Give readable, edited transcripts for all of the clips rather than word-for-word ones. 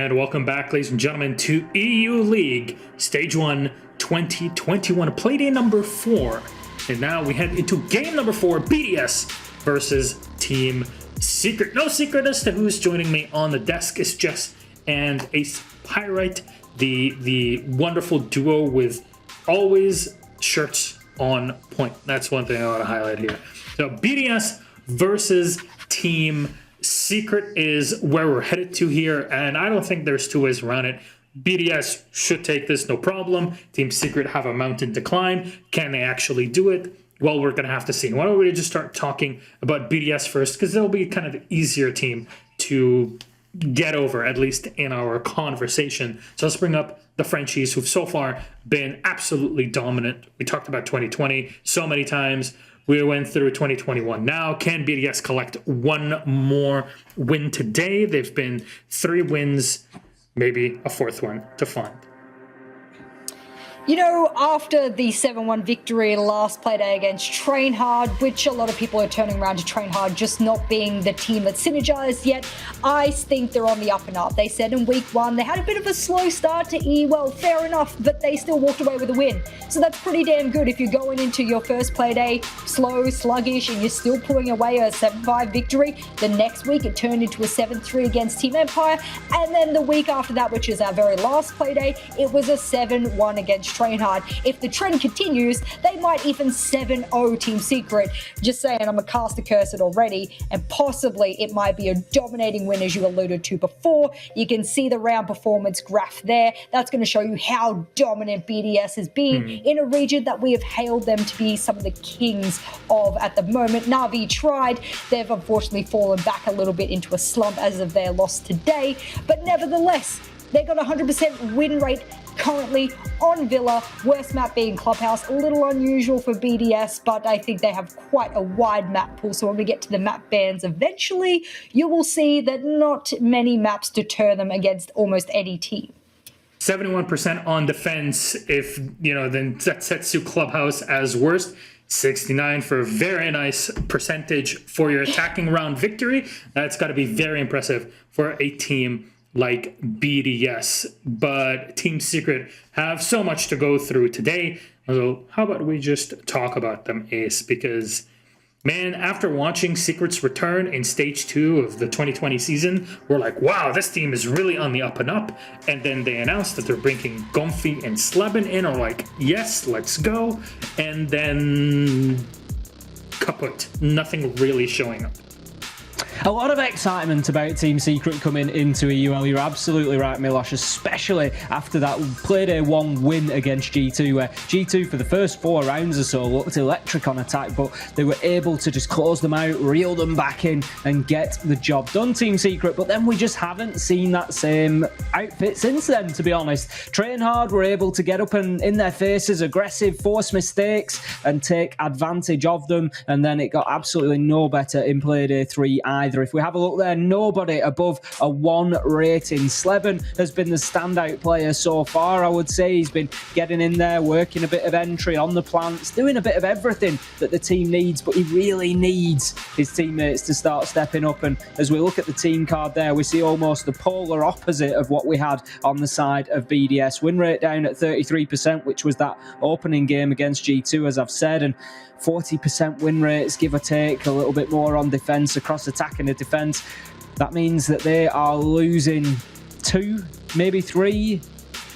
And welcome back, ladies and gentlemen, to EU League Stage 1 2021 Playday number 4. And now we head into game number 4, BDS versus Team Secret. No secret as to who's joining me on the desk. It's Jess and Ace Pyrite, the wonderful duo with always shirts on point. That's one thing I want to highlight here. So BDS versus Team Secret is where we're headed to here, and I don't think there's two ways around it. BDS should take this no problem. Team Secret have a mountain to climb. Can they actually do it? Well, we're going to have to see. Why don't we just start talking about BDS first, because they'll be kind of an easier team to get over, at least in our conversation. So let's bring up the Frenchies, who've so far been absolutely dominant. We talked about 2020 so many times. We went through 2021. Now, can BDS collect one more win today? They've been 3 wins, maybe a 4th one to find. You know, after the 7-1 victory in last Playday against Train Hard, which a lot of people are turning around to Train Hard just not being the team that synergized yet, I think they're on the up and up. They said in week 1 they had a bit of a slow start to E. Well, fair enough, but they still walked away with a win. So that's pretty damn good if you're going into your first Playday slow, sluggish, and you're still pulling away a 7-5 victory. The next week it turned into a 7-3 against Team Empire, and then the week after that, which is our very last Playday, it was a 7-1 against Train Hard. If the trend continues, they might even 7-0 Team Secret. Just saying, I'm a cast a curse it already, and possibly it might be a dominating win, as you alluded to before. You can see the round performance graph there. That's going to show you how dominant BDS has been in a region that we have hailed them to be some of the kings of at the moment. Na'Vi tried. They've unfortunately fallen back a little bit into a slump as of their loss today, but nevertheless, they got a 100% win rate currently on Villa, worst map being Clubhouse. A little unusual for BDS, but I think they have quite a wide map pool. So when we get to the map bans eventually, you will see that not many maps deter them against almost any team. 71% on defense, if, you know, then that sets you Clubhouse as worst. 69 for a very nice percentage for your attacking round victory. That's got to be very impressive for a team like BDS, but Team Secret have so much to go through today. So how about we just talk about them, Ace? Because, man, after watching Secret's return in Stage 2 of the 2020 season, we're like, wow, this team is really on the up and up. And then they announced that they're bringing Gomfi and Sleben in, or like, yes, let's go. And then kaput, nothing really showing up. A lot of excitement about Team Secret coming into EUL. You're absolutely right, Milosh, especially after that Playday 1 win against G2, where G2 for the first 4 rounds or so looked electric on attack, but they were able to just close them out, reel them back in, and get the job done, Team Secret. But then we just haven't seen that same outfit since then, to be honest. Train Hard were able to get up and in their faces, aggressive, force mistakes, and take advantage of them, and then it got absolutely no better in Playday 3 either. If we have a look there, nobody above a 1 rating. Sleben has been the standout player so far, I would say. He's been getting in there, working a bit of entry on the plants, doing a bit of everything that the team needs, but he really needs his teammates to start stepping up. And as we look at the team card there, we see almost the polar opposite of what we had on the side of BDS. Win rate down at 33%, which was that opening game against G2, as I've said, and 40% win rates, give or take, a little bit more on defense across attack and defense. That means that they are losing 2, maybe 3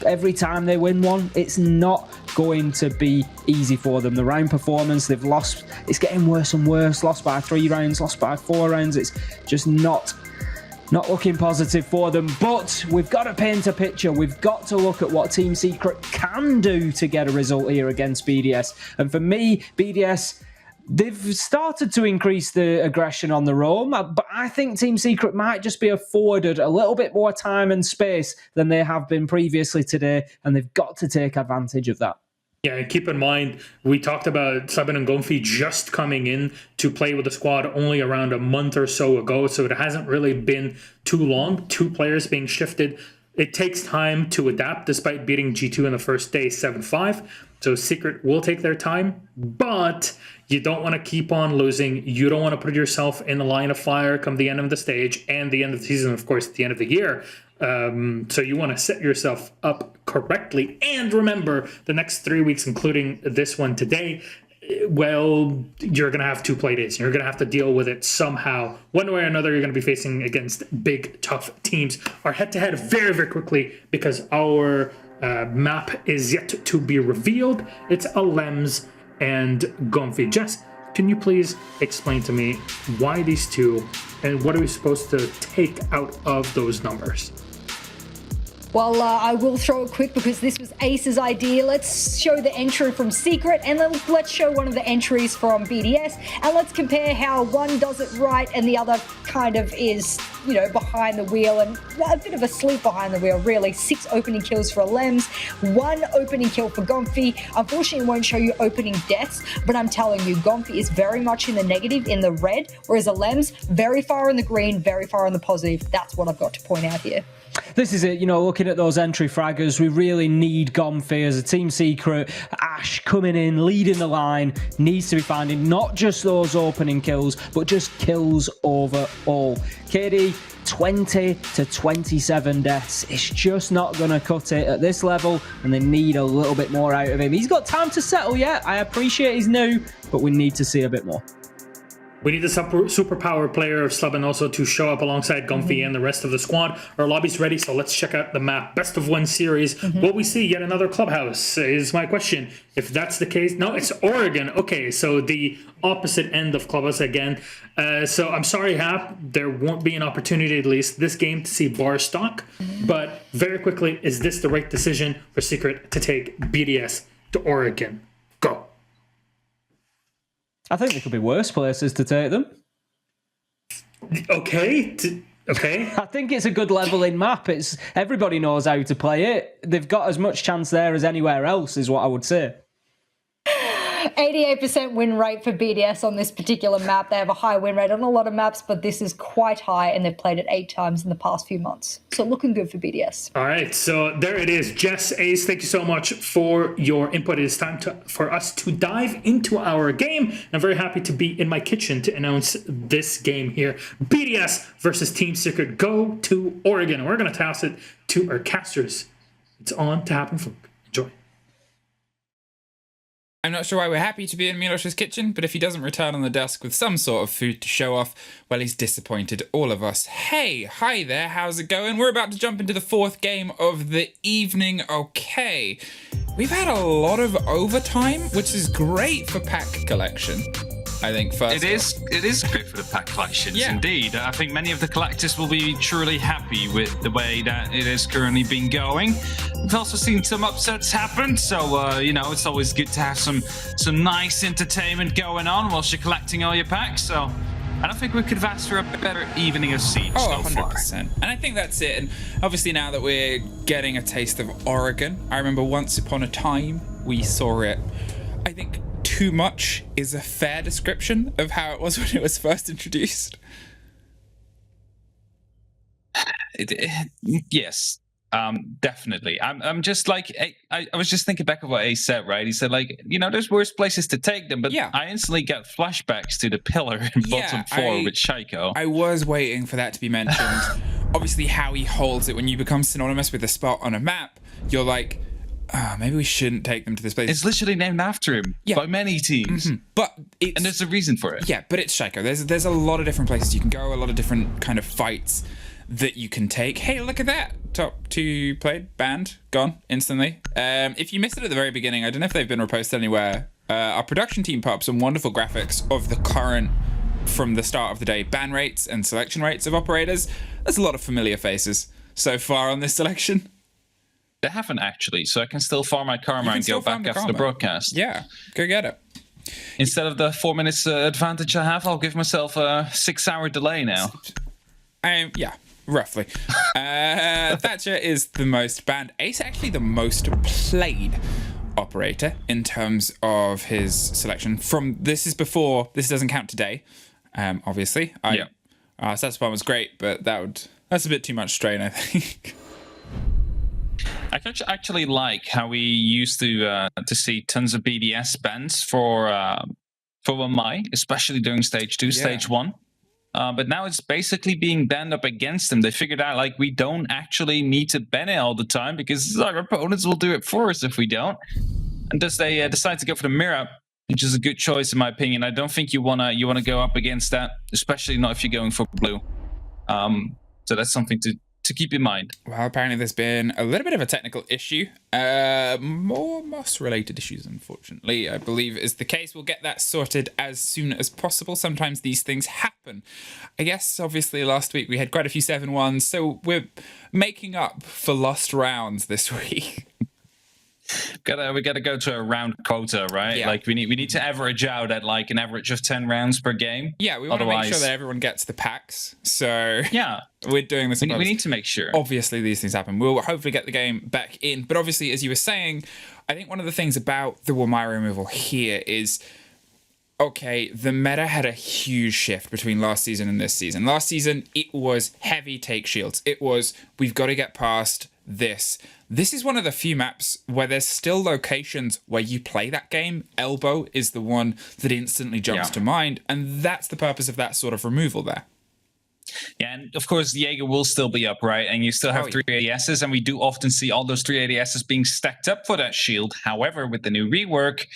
every time they win one. It's not going to be easy for them. The round performance they've lost, it's getting worse and worse. Lost by 3 rounds, lost by 4 rounds. It's just not looking positive for them, but we've got to paint a picture. We've got to look at what Team Secret can do to get a result here against BDS. And for me, BDS, they've started to increase the aggression on the roam, but I think Team Secret might just be afforded a little bit more time and space than they have been previously today, and they've got to take advantage of that. Yeah, and keep in mind, we talked about Sleben and Gomfi just coming in to play with the squad only around a month or so ago, so it hasn't really been too long. 2 players being shifted it takes time to adapt despite beating G2 in the first day 7-5. So Secret will take their time, but you don't want to keep on losing. You don't want to put yourself in the line of fire come the end of the stage and the end of the season, of course, at the end of the year. So you want to set yourself up correctly. And remember, the next 3 weeks, including this one today, well, you're going to have 2 play days. You're going to have to deal with it somehow. One way or another, you're going to be facing against big, tough teams. Our head-to-head very, very quickly, because our map is yet to be revealed. It's Alems and Gomfi. Jess, can you please explain to me why these two, and what are we supposed to take out of those numbers? Well, I will throw it quick because this was Ace's idea. Let's show the entry from Secret, and then let's show one of the entries from BDS, and let's compare how one does it right and the other kind of is, you know, behind the wheel, and a bit of a sleep behind the wheel, really. 6 opening kills for Alems, 1 opening kill for Gomfi. Unfortunately, it won't show you opening deaths, but I'm telling you, Gomfi is very much in the negative, in the red, whereas Alems, very far in the green, very far in the positive. That's what I've got to point out here. This is it, you know, looking at those entry fraggers, we really need Gomfi as a team secret. Ash coming in, leading the line, needs to be finding not just those opening kills, but just kills overall. KD, 20 to 27 deaths. It's just not going to cut it at this level, and they need a little bit more out of him. He's got time to settle yet. I appreciate he's new, but we need to see a bit more. We need a superpower player of Slubin also to show up alongside Gomfi and the rest of the squad. Our lobby's ready, so let's check out the map. Best of 1 series. Will we see yet another clubhouse is my question. If that's the case, no, it's Oregon. Okay, so the opposite end of clubhouse again. So I'm sorry, Hap, there won't be an opportunity at least this game to see bar stock. But very quickly, is this the right decision for Secret to take BDS to Oregon? Go. I think there could be worse places to take them. Okay. Okay. I think it's a good leveling map. It's everybody knows how to play it. They've got as much chance there as anywhere else, is what I would say. 88% win rate for BDS on this particular map. They have a high win rate on a lot of maps, but this is quite high, and they've played it 8 times in the past few months. So looking good for BDS. All right, so there it is. Jess, Ace, thank you so much for your input. It is time for us to dive into our game. I'm very happy to be in my kitchen to announce this game here. BDS versus Team Secret. Go to Oregon. We're going to toss it to our casters. It's on to happen. Enjoy. I'm not sure why we're happy to be in Milosh's kitchen, but if he doesn't return on the desk with some sort of food to show off, well, he's disappointed all of us. Hey, hi there, how's it going? We're about to jump into the 4th game of the evening. Okay, we've had a lot of overtime, which is great for pack collection. I think first. It is great for the pack collections, Yeah. indeed. I think many of the collectors will be truly happy with the way that it has currently been going. We've also seen some upsets happen, so you know, it's always good to have some nice entertainment going on whilst you're collecting all your packs. So I don't think we could have asked for a better evening of Siege Oh, so far. 100%. And I think that's it. And obviously now that we're getting a taste of Oregon, I remember once upon a time we saw it. I think too much is a fair description of how it was when it was first introduced. Yes, definitely. I'm just like, I was just thinking back of what Ace said, right? He said, like, you know, there's worse places to take them, but Yeah. I instantly got flashbacks to the pillar in bottom 4 with Shaiko. I was waiting for that to be mentioned. Obviously, how he holds it when you become synonymous with a spot on a map, you're like, maybe we shouldn't take them to this place. It's literally named after him by many teams. But And there's a reason for it. Yeah, but it's Shaiko. There's a lot of different places you can go, a lot of different kind of fights that you can take. Hey, look at that. Top 2 played, banned, gone instantly. If you missed it at the very beginning, I don't know if they've been reposted anywhere. Our production team put up some wonderful graphics of the current, from the start of the day, ban rates and selection rates of operators. There's a lot of familiar faces so far on this selection. They haven't actually, so I can still farm my karma and still go farm back the after the karma. broadcast. Yeah, go get it. Instead of the 4 minutes advantage I have, I'll give myself a 6-hour delay now. Yeah, roughly. Thatcher is the most banned. Ace actually the most played operator in terms of his selection. This doesn't count today, obviously. Stats Bomb was great, but that's a bit too much strain, I think. I actually like how we used to see tons of BDS bans for Wamai, especially during stage 2, stage 1. But now it's basically being banned up against them. They figured out, like, we don't actually need to ban it all the time because our opponents will do it for us if we don't. And thus they decide to go for the mirror, which is a good choice in my opinion. I don't think you wanna go up against that, especially not if you're going for blue. So that's something to keep in mind. Well, apparently there's been a little bit of a technical issue. More Moss-related issues, unfortunately, I believe is the case. We'll get that sorted as soon as possible. Sometimes these things happen. I guess, obviously, last week we had quite a few 7-1s, so we're making up for lost rounds this week. We gotta go to a round quota, right? Yeah. Like we need to average out at like an average of 10 rounds per game. Yeah, we want to make sure that everyone gets the packs. So yeah, we're doing this. We need to make sure. Obviously, these things happen. We'll hopefully get the game back in. But obviously, as you were saying, I think one of the things about the Wamai removal here is, okay, the meta had a huge shift between last season and this season. Last season, it was heavy take shields. It was, we've got to get past this. This is one of the few maps where there's still locations where you play that game. Elbow is the one that instantly jumps to mind, and that's the purpose of that sort of removal there. Yeah, and of course, Jaeger will still be up, right? And you still have 3 ADSs, and we do often see all those 3 ADSs being stacked up for that shield. However, with the new rework,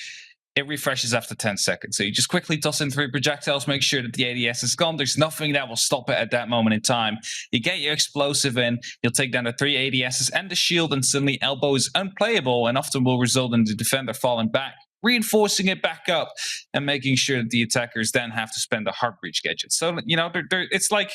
it refreshes after 10 seconds. So you just quickly toss in 3 projectiles, make sure that the ADS is gone. There's nothing that will stop it at that moment in time. You get your explosive in, you'll take down the 3 ADSs and the shield, and suddenly Elbow is unplayable and often will result in the defender falling back, reinforcing it back up and making sure that the attackers then have to spend the heart breach gadget. So, you know, it's like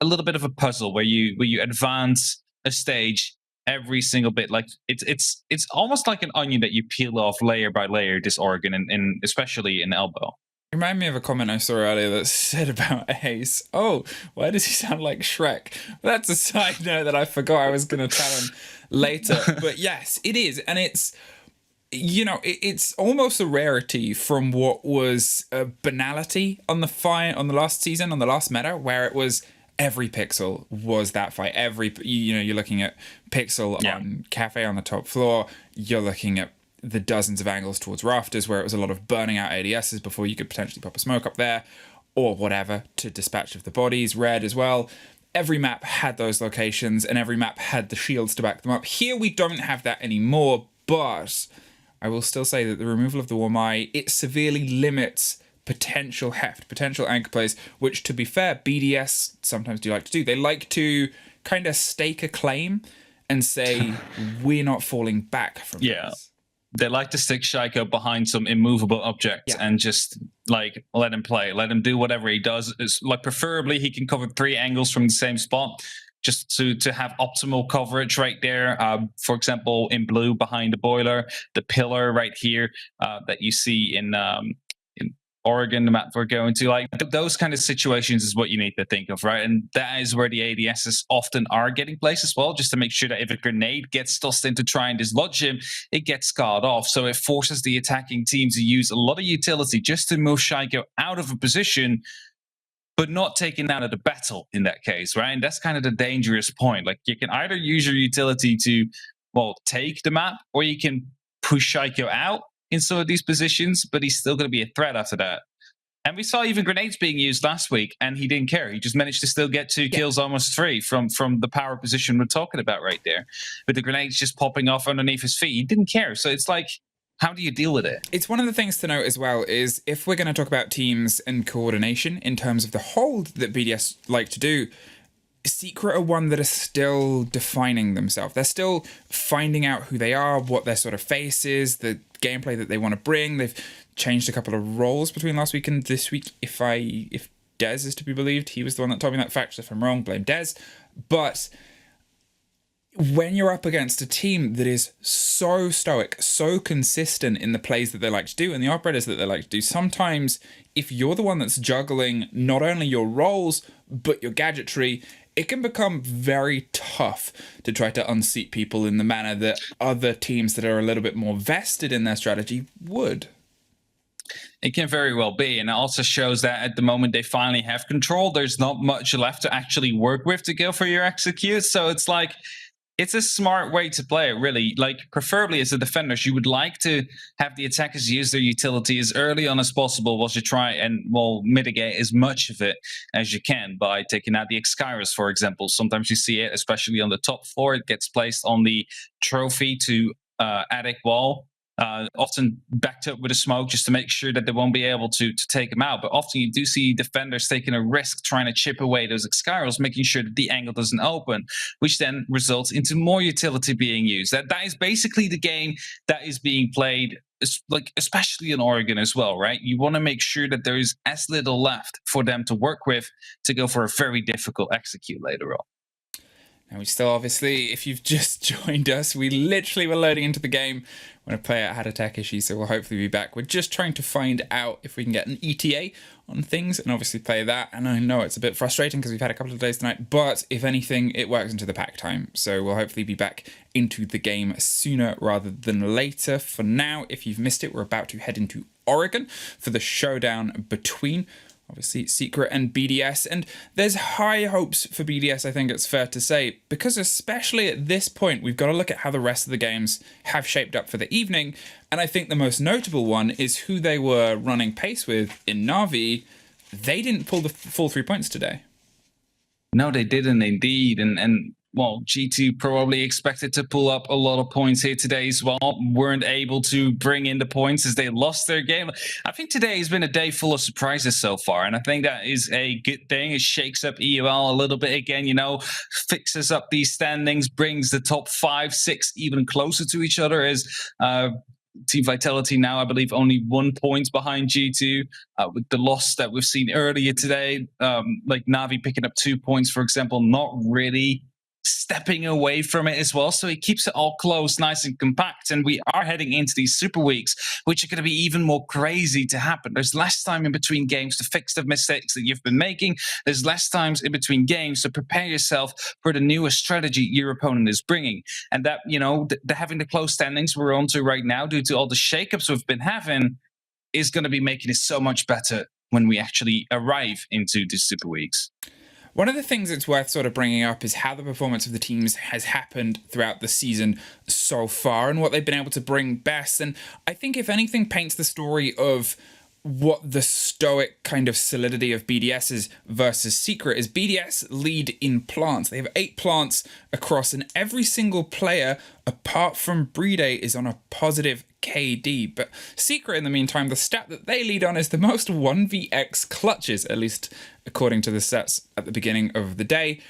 a little bit of a puzzle where you advance a stage every single bit. Like it's almost like an onion that you peel off layer by layer, this organ, and especially in Elbow. Remind me of a comment I saw earlier that said about Ace, oh, why does he sound like Shrek? That's a side note that I forgot I was going to tell him later. But yes, it is. And it's, you know, it's almost a rarity from what was a banality on the last season, on the last meta, where it was every pixel was that fight. You're looking at pixel on Cafe on the top floor. You're looking at the dozens of angles towards rafters where it was a lot of burning out ADSs before you could potentially pop a smoke up there or whatever to dispatch of the bodies. Red as well. Every map had those locations and every map had the shields to back them up. Here we don't have that anymore, but I will still say that the removal of the Wamai, it severely limits potential heft, potential anchor plays, which, to be fair, BDS sometimes do like to do. They like to kind of stake a claim and say, we're not falling back from this. They like to stick Shaiko behind some immovable object and just, like, let him play. Let him do whatever he does. It's, like, preferably he can cover 3 angles from the same spot, just to have optimal coverage right there. For example, in blue behind the boiler, the pillar right here that you see in Oregon, the map we're going to, like those kind of situations is what you need to think of, right? And that is where the ADSs often are getting placed as well, just to make sure that if a grenade gets tossed in to try and dislodge him, it gets scarred off. So it forces the attacking team to use a lot of utility just to move Shaiko out of a position, but not taken out of the battle in that case, right? And that's kind of the dangerous point. Like, you can either use your utility to, well, take the map, or you can push Shaiko out in some of these positions, but he's still going to be a threat after that. And we saw even grenades being used last week, and he didn't care. He just managed to still get 2 kills, almost 3, from the power position we're talking about right there. With the grenades just popping off underneath his feet, he didn't care. So it's like, how do you deal with it? It's one of the things to note as well is, if we're going to talk about teams and coordination in terms of the hold that BDS like to do, Secret are one that are still defining themselves. They're still finding out who they are, what their sort of face is, the gameplay that they want to bring. They've changed a couple of roles between last week and this week. If Dez is to be believed, he was the one that told me that fact. If I'm wrong, blame Dez. But when you're up against a team that is so stoic, so consistent in the plays that they like to do and the operators that they like to do, sometimes if you're the one that's juggling not only your roles, but your gadgetry, it can become very tough to try to unseat people in the manner that other teams that are a little bit more vested in their strategy would. It can very well be, and it also shows that at the moment they finally have control, there's not much left to actually work with to go for your execute. So it's like, it's a smart way to play it, really. Like, preferably as the defenders, you would like to have the attackers use their utility as early on as possible, whilst you try and, well, mitigate as much of it as you can by taking out the Excyrus, for example. Sometimes you see it, especially on the top floor. It gets placed on the trophy to attic wall. Often backed up with a smoke just to make sure that they won't be able to take them out. But often you do see defenders taking a risk trying to chip away those Excyrals, making sure that the angle doesn't open, which then results into more utility being used. That is basically the game that is being played, like especially in Oregon as well, right? You want to make sure that there is as little left for them to work with to go for a very difficult execute later on. And we still, obviously, if you've just joined us, we literally were loading into the game when a player had a tech issue, so we'll hopefully be back. We're just trying to find out if we can get an ETA on things and obviously play that. And I know it's a bit frustrating because we've had a couple of days tonight, but if anything, it works into the pack time. So we'll hopefully be back into the game sooner rather than later. For now, if you've missed it, we're about to head into Oregon for the showdown between obviously Secret and BDS, and there's high hopes for BDS, I think it's fair to say, because especially at this point we've got to look at how the rest of the games have shaped up for the evening, and I think the most notable one is who they were running pace with in Na'Vi. They didn't pull the full 3 points today. No, they didn't indeed, and well, G2 probably expected to pull up a lot of points here today as well. Weren't able to bring in the points as they lost their game. I think today has been a day full of surprises so far, and I think that is a good thing. It shakes up EUL a little bit again, fixes up these standings, brings the top 5, 6 even closer to each other as Team Vitality now, I believe, only 1 point behind G2 with the loss that we've seen earlier today. Like Na'Vi picking up 2 points, for example, not really stepping away from it as well. So he keeps it all close, nice and compact. And we are heading into these super weeks, which are going to be even more crazy to happen. There's less time in between games to fix the mistakes that you've been making. There's less times in between games to prepare yourself for the newest strategy your opponent is bringing. And that, having the close standings we're onto right now due to all the shakeups we've been having is going to be making it so much better when we actually arrive into the super weeks. One of the things that's worth sort of bringing up is how the performance of the teams has happened throughout the season so far and what they've been able to bring best. And I think if anything paints the story of what the stoic kind of solidity of BDS is versus Secret is BDS lead in plants. They have 8 plants across, and every single player apart from Playday is on a positive KD. But Secret, in the meantime, the stat that they lead on is the most 1vx clutches, at least according to the stats at the beginning of the day.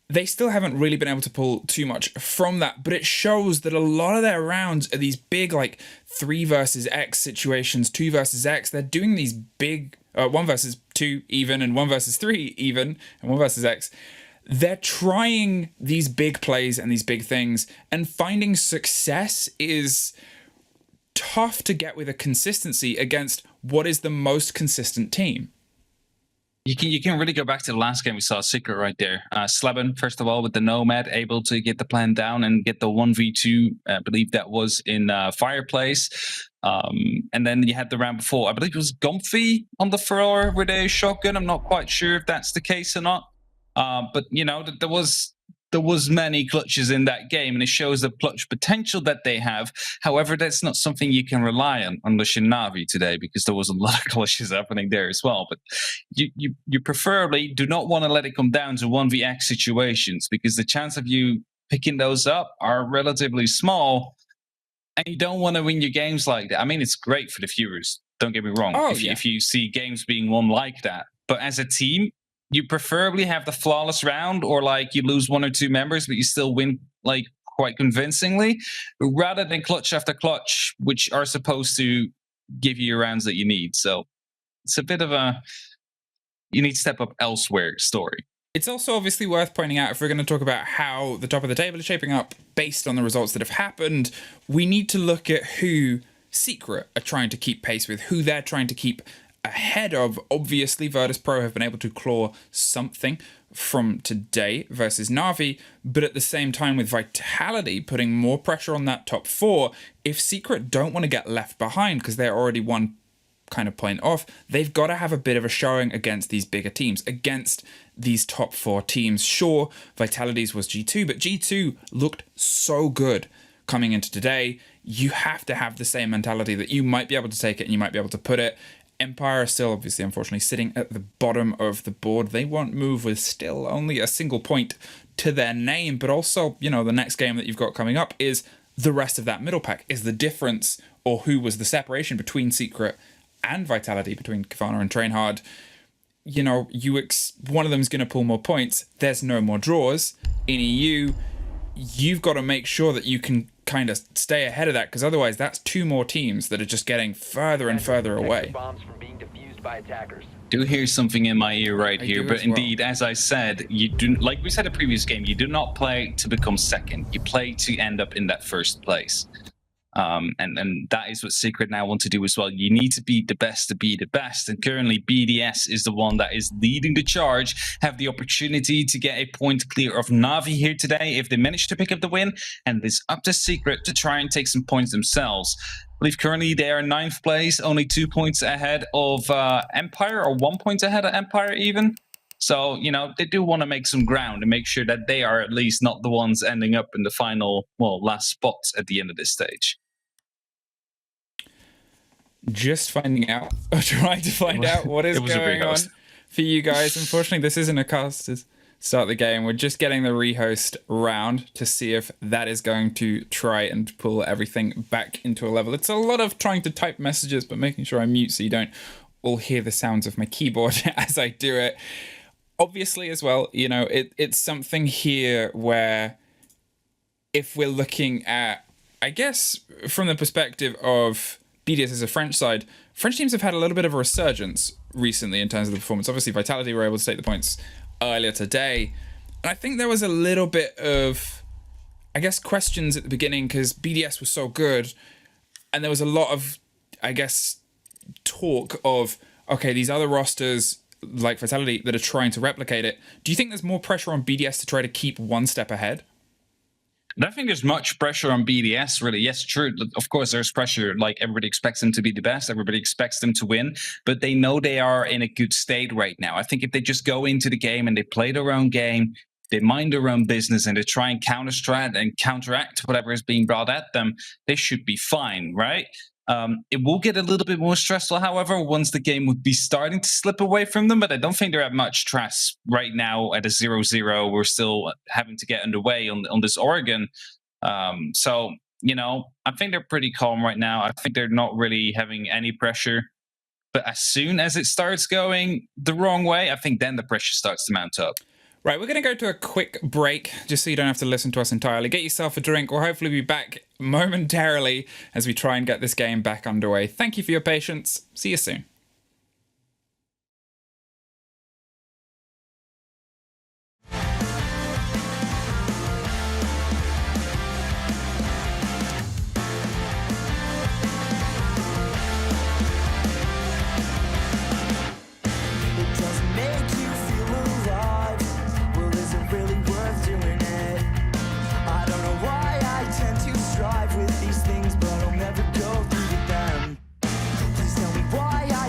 They still haven't really been able to pull too much from that, but it shows that a lot of their rounds are these big, like 3 versus X situations, 2 versus X. They're doing these big 1 versus 2 even, and 1 versus 3 even, and 1 versus X. They're trying these big plays and these big things, and finding success is tough to get with a consistency against what is the most consistent team. You can really go back to the last game we saw Secret right there. Sleben, first of all, with the Nomad, able to get the plan down and get the 1v2. I believe that was in Fireplace. And then you had the round before. I believe it was Gumpy on the floor with a shotgun. I'm not quite sure if that's the case or not. But, there was many clutches in that game, and it shows the clutch potential that they have. However, that's not something you can rely on unless you're Na'Vi today, because there was a lot of clutches happening there as well. But you preferably do not want to let it come down to 1vx situations, because the chance of you picking those up are relatively small, and you don't want to win your games like that. I mean, it's great for the viewers, don't get me wrong, if you see games being won like that. But as a team, you preferably have the flawless round, or like you lose 1 or 2 members, but you still win like quite convincingly, rather than clutch after clutch, which are supposed to give you your rounds that you need. So it's a bit of a you need to step up elsewhere story. It's also obviously worth pointing out, if we're going to talk about how the top of the table is shaping up based on the results that have happened, we need to look at who Secret are trying to keep pace with, who they're trying to keep ahead of. Obviously, Virtus Pro have been able to claw something from today versus Na'Vi, but at the same time with Vitality putting more pressure on that top 4, if Secret don't want to get left behind because they're already 1 kind of point off, they've got to have a bit of a showing against these bigger teams, against these top 4 teams. Sure, Vitality's was G2, but G2 looked so good coming into today. You have to have the same mentality that you might be able to take it and you might be able to put it. Empire are still, obviously, unfortunately, sitting at the bottom of the board. They won't move with still only a single point to their name, but also, you know, the next game that you've got coming up is the rest of that middle pack, is the difference, or who was the separation between Secret and Vitality, between Kavana and Trainhard. You know, one of them is going to pull more points. There's no more draws. In EU, you've got to make sure that you can kind of stay ahead of that, because otherwise that's 2 more teams that are just getting further and further away. Do hear something in my ear right here, but indeed, as I said, you do, like we said in the previous game, you do not play to become second. You play to end up in that first place. And that is what Secret now want to do as well. You need to be the best to be the best. And currently BDS is the one that is leading the charge, have the opportunity to get a point clear of Na'Vi here today if they manage to pick up the win. And it's up to Secret to try and take some points themselves. I believe currently they are 9th place, only 2 points ahead of Empire, or 1 point ahead of Empire even. So, you know, they do want to make some ground and make sure that they are at least not the ones ending up in the final, well, last spots at the end of this stage. Just finding out, or trying to find out what is going on for you guys. Unfortunately, this isn't a cast to start the game. We're just getting the rehost round to see if that is going to try and pull everything back into a level. It's a lot of trying to type messages, but making sure I mute so you don't all hear the sounds of my keyboard as I do it. Obviously, as well, you know, it's something here where if we're looking at, I guess, from the perspective of BDS as a French side, French teams have had a little bit of a resurgence recently in terms of the performance. Obviously, Vitality were able to take the points earlier today. And I think there was a little bit of, I guess, questions at the beginning because BDS was so good. And there was a lot of, I guess, talk of, okay, these other rosters like Vitality that are trying to replicate it. Do you think there's more pressure on BDS to try to keep one step ahead? I don't think there's much pressure on BDS, really. Yes, true. Of course, there's pressure. Like, everybody expects them to be the best. Everybody expects them to win. But they know they are in a good state right now. I think if they just go into the game and they play their own game, they mind their own business, and they try and counter-strat and counteract whatever is being brought at them, they should be fine, right? It will get a little bit more stressful, however, once the game would be starting to slip away from them, but I don't think they're at much stress right now at a 0-0. We're still having to get underway on this Oregon. So, you know, I think they're pretty calm right now. I think they're not really having any pressure. But as soon as it starts going the wrong way, I think then the pressure starts to mount up. Right, we're going to go to a quick break, just so you don't have to listen to us entirely. Get yourself a drink. We'll hopefully be back momentarily as we try and get this game back underway. Thank you for your patience. See you soon. With these things, but I'll never go through them. Please tell me why I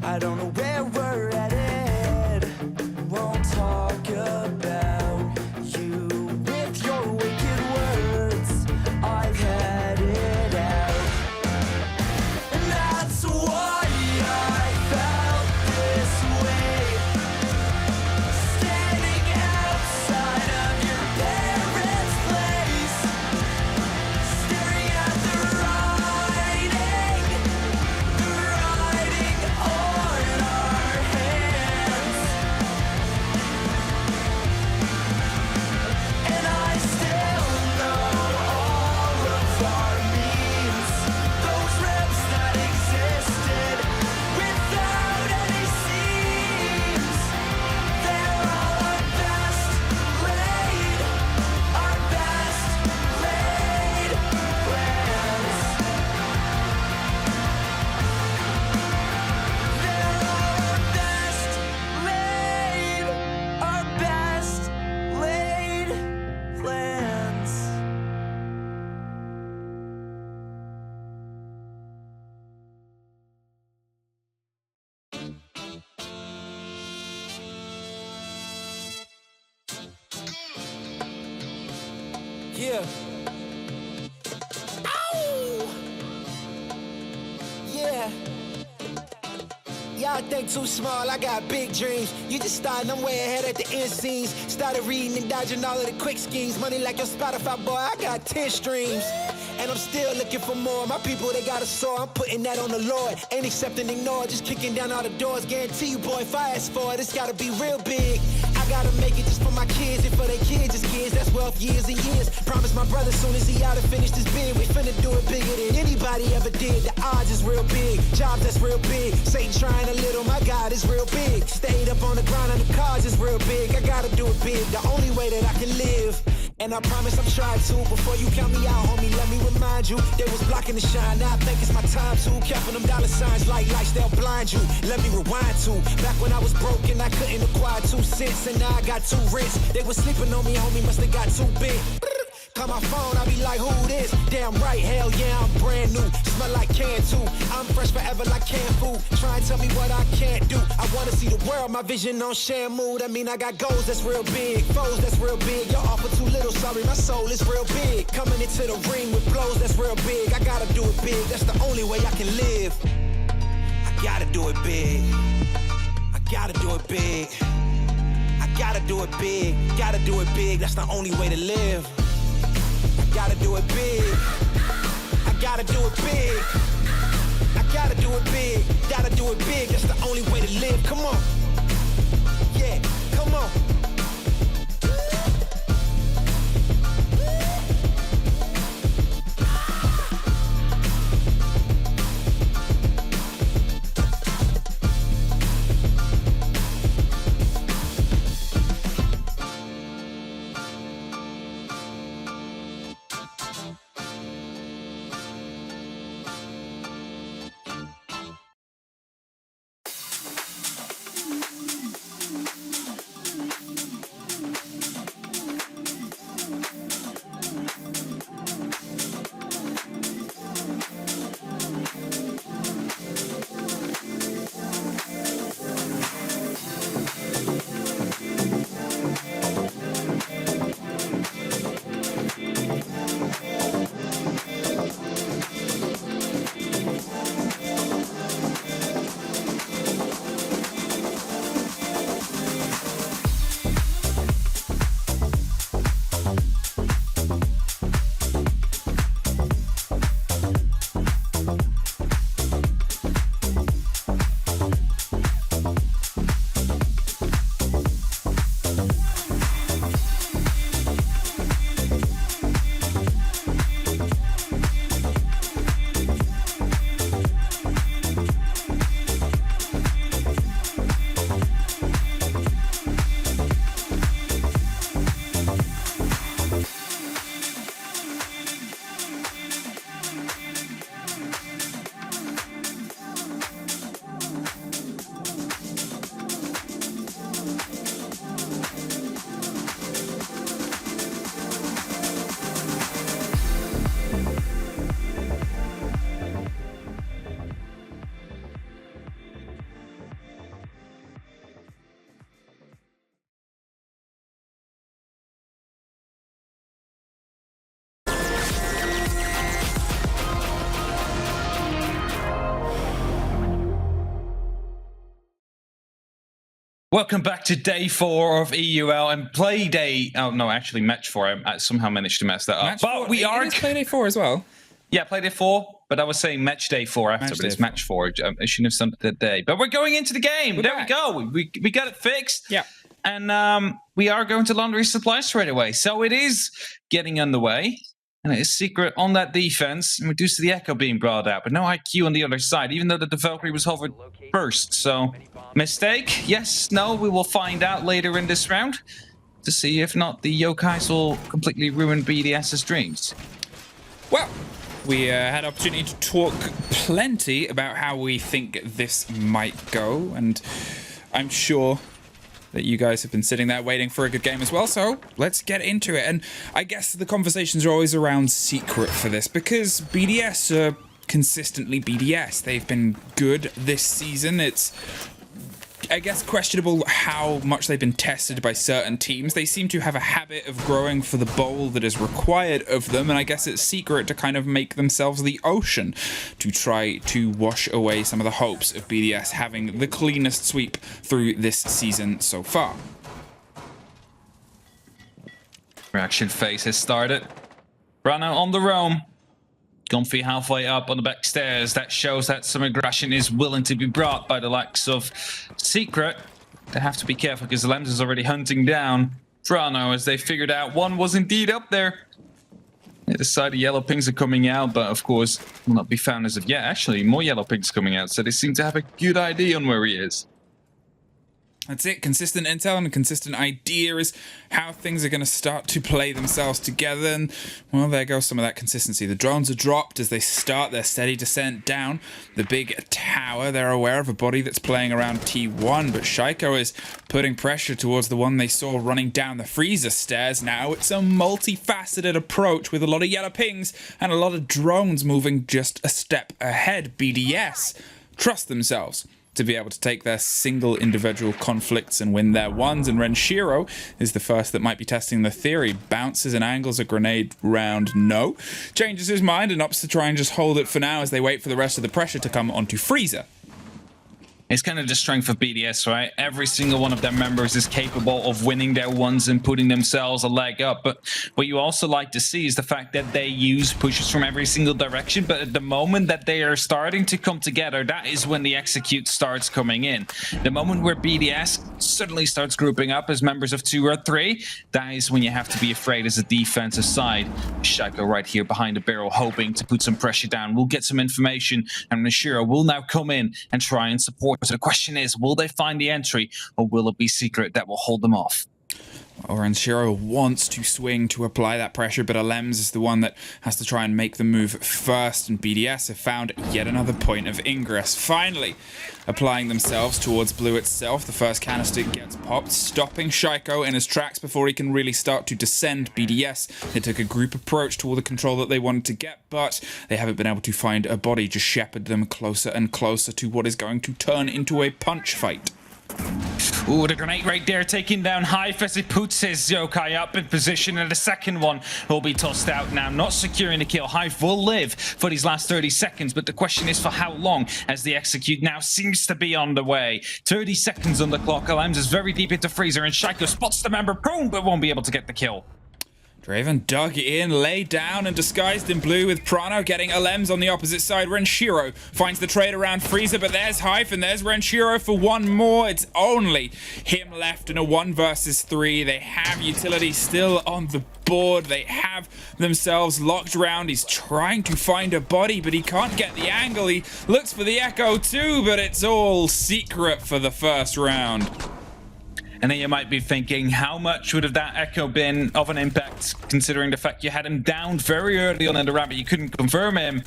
I don't know where we're headed. Won't talk about you with your wicked words. I've had it out, and that's why I felt this way. Standing outside of your parents' place, staring at the writing on our hands. And I still know all of our memes, those reps that existed without any seams. They're all our best laid plans. They're all our best laid plans. Yeah. Ow! Yeah. Y'all think too small, I got big dreams. You just starting, I'm way ahead at the end scenes. Started reading and dodging all of the quick schemes. Money like your Spotify, boy, I got 10 streams. And I'm still looking for more. My people, they got a soar, I'm putting that on the Lord. Ain't accepting, ignore, just kicking down all the doors. Guarantee you, boy, if I ask for it, it's gotta be real big. I gotta make it just for my kids and for their kids' kids. That's wealth years and years. Promise my brother soon as he out and finish this bid, we finna do it bigger than anybody ever did. The odds is real big, jobs that's real big. Satan trying a little, my God is real big. Stayed up on the grind on the cars is real big. I gotta do it big, the only way that I can live. And I promise I'm trying to. Before you count me out, homie, let me remind you. They was blocking the shine, now I think it's my time to. Counting them dollar signs like lights, they'll blind you. Let me rewind to back when I was broke and I couldn't acquire 2 cents. And now I got 2 rents. They was sleeping on me, homie, must have got too big. Call my phone, I be like, who this? Damn right, hell yeah, I'm brand new. Smell like can too. I'm fresh forever like canned food. Try and tell me what I can't do. I wanna see the world, my vision on Shamu. That mean I got goals that's real big, foes that's real big. Y'all offer too little, sorry, my soul is real big. Coming into the ring with blows that's real big. I gotta do it big, that's the only way I can live. I gotta do it big. I gotta do it big. I gotta do it big. Gotta do it big, that's the only way to live. I gotta do it big. I gotta do it big. I gotta do it big. Gotta do it big. That's the only way to live. Come on. Yeah, come on. Welcome back to day 4 of EUL and Playday. Oh no, actually match 4. I somehow managed to mess that up. Match but 4. we are Playday 4 as well. Yeah, Playday 4. But I was saying match day 4 after, but it's match 4. I shouldn't have done it that day. But we're going into the game. We go. We got it fixed. Yeah. And we are going to laundry supply straight away. So it is getting underway. And it is Secret on that defense, and reduced to the Echo being brought out, but no IQ on the other side, even though the Valkyrie was hovered first. So, mistake? Yes, no, we will find out later in this round to see if not the Yokais will completely ruin BDS's dreams. Well, we had opportunity to talk plenty about how we think this might go, and I'm sure that you guys have been sitting there waiting for a good game as well, so let's get into it. And I guess the conversations are always around Secret for this, because BDS are consistently BDS. They've been good this season. It's, I guess, questionable how much they've been tested by certain teams. They seem to have a habit of growing for the bowl that is required of them, and I guess it's Secret to kind of make themselves the ocean to try to wash away some of the hopes of BDS having the cleanest sweep through this season so far. Reaction phase has started. Brano on the roam. Comfy halfway up on the back stairs. That shows that some aggression is willing to be brought by the likes of Secret. They have to be careful because Lems is already hunting down Brano as they figured out one was indeed up there. They decided yellow pings are coming out, but of course will not be found as of yet. Actually, more yellow pings coming out, so they seem to have a good idea on where he is. That's it. Consistent intel and a consistent idea is how things are going to start to play themselves together. And, well, there goes some of that consistency. The drones are dropped as they start their steady descent down the big tower. They're aware of a body that's playing around T1, but Shaiko is putting pressure towards the one they saw running down the freezer stairs. Now it's a multifaceted approach with a lot of yellow pings and a lot of drones moving just a step ahead. BDS trust themselves to be able to take their single individual conflicts and win their ones, and Renshiro is the first that might be testing the theory. Bounces and angles a grenade round, no. Changes his mind and opts to try and just hold it for now as they wait for the rest of the pressure to come onto Freezer. It's kind of the strength of BDS, right? Every single one of their members is capable of winning their ones and putting themselves a leg up. But what you also like to see is the fact that they use pushes from every single direction. But at the moment that they are starting to come together, that is when the execute starts coming in. The moment where BDS suddenly starts grouping up as members of 2 or 3, that is when you have to be afraid as a defensive side. Shaco right here behind the barrel, hoping to put some pressure down. We'll get some information, and Nashiro will now come in and try and support. So the question is, will they find the entry, or will it be Secret that will hold them off? Renshiro wants to swing to apply that pressure, but Alems is the one that has to try and make the move first, and BDS have found yet another point of ingress. Finally, applying themselves towards blue itself, the first canister gets popped, stopping Shaiko in his tracks before he can really start to descend. BDS, they took a group approach to all the control that they wanted to get, but they haven't been able to find a body, just shepherd them closer and closer to what is going to turn into a punch fight. Ooh, the grenade right there taking down Hive as he puts his yokai up in position, and the second one will be tossed out now, not securing the kill. Hive will live for these last 30 seconds, but the question is for how long, as the execute now seems to be on the way. 30 seconds on the clock. Alems is very deep into Freezer, and Shaiko spots the member prone, but won't be able to get the kill. Draven dug in, laid down, and disguised in blue with Prano getting Alems on the opposite side. Renshiro finds the trade around Freezer, but there's Hive and there's Renshiro for one more. It's only him left in a 1 versus 3. They have utility still on the board. They have themselves locked round. He's trying to find a body, but he can't get the angle. He looks for the Echo too, but it's all Secret for the first round. And then you might be thinking, how much would have that Echo been of an impact, considering the fact you had him down very early on in the round, but you couldn't confirm him?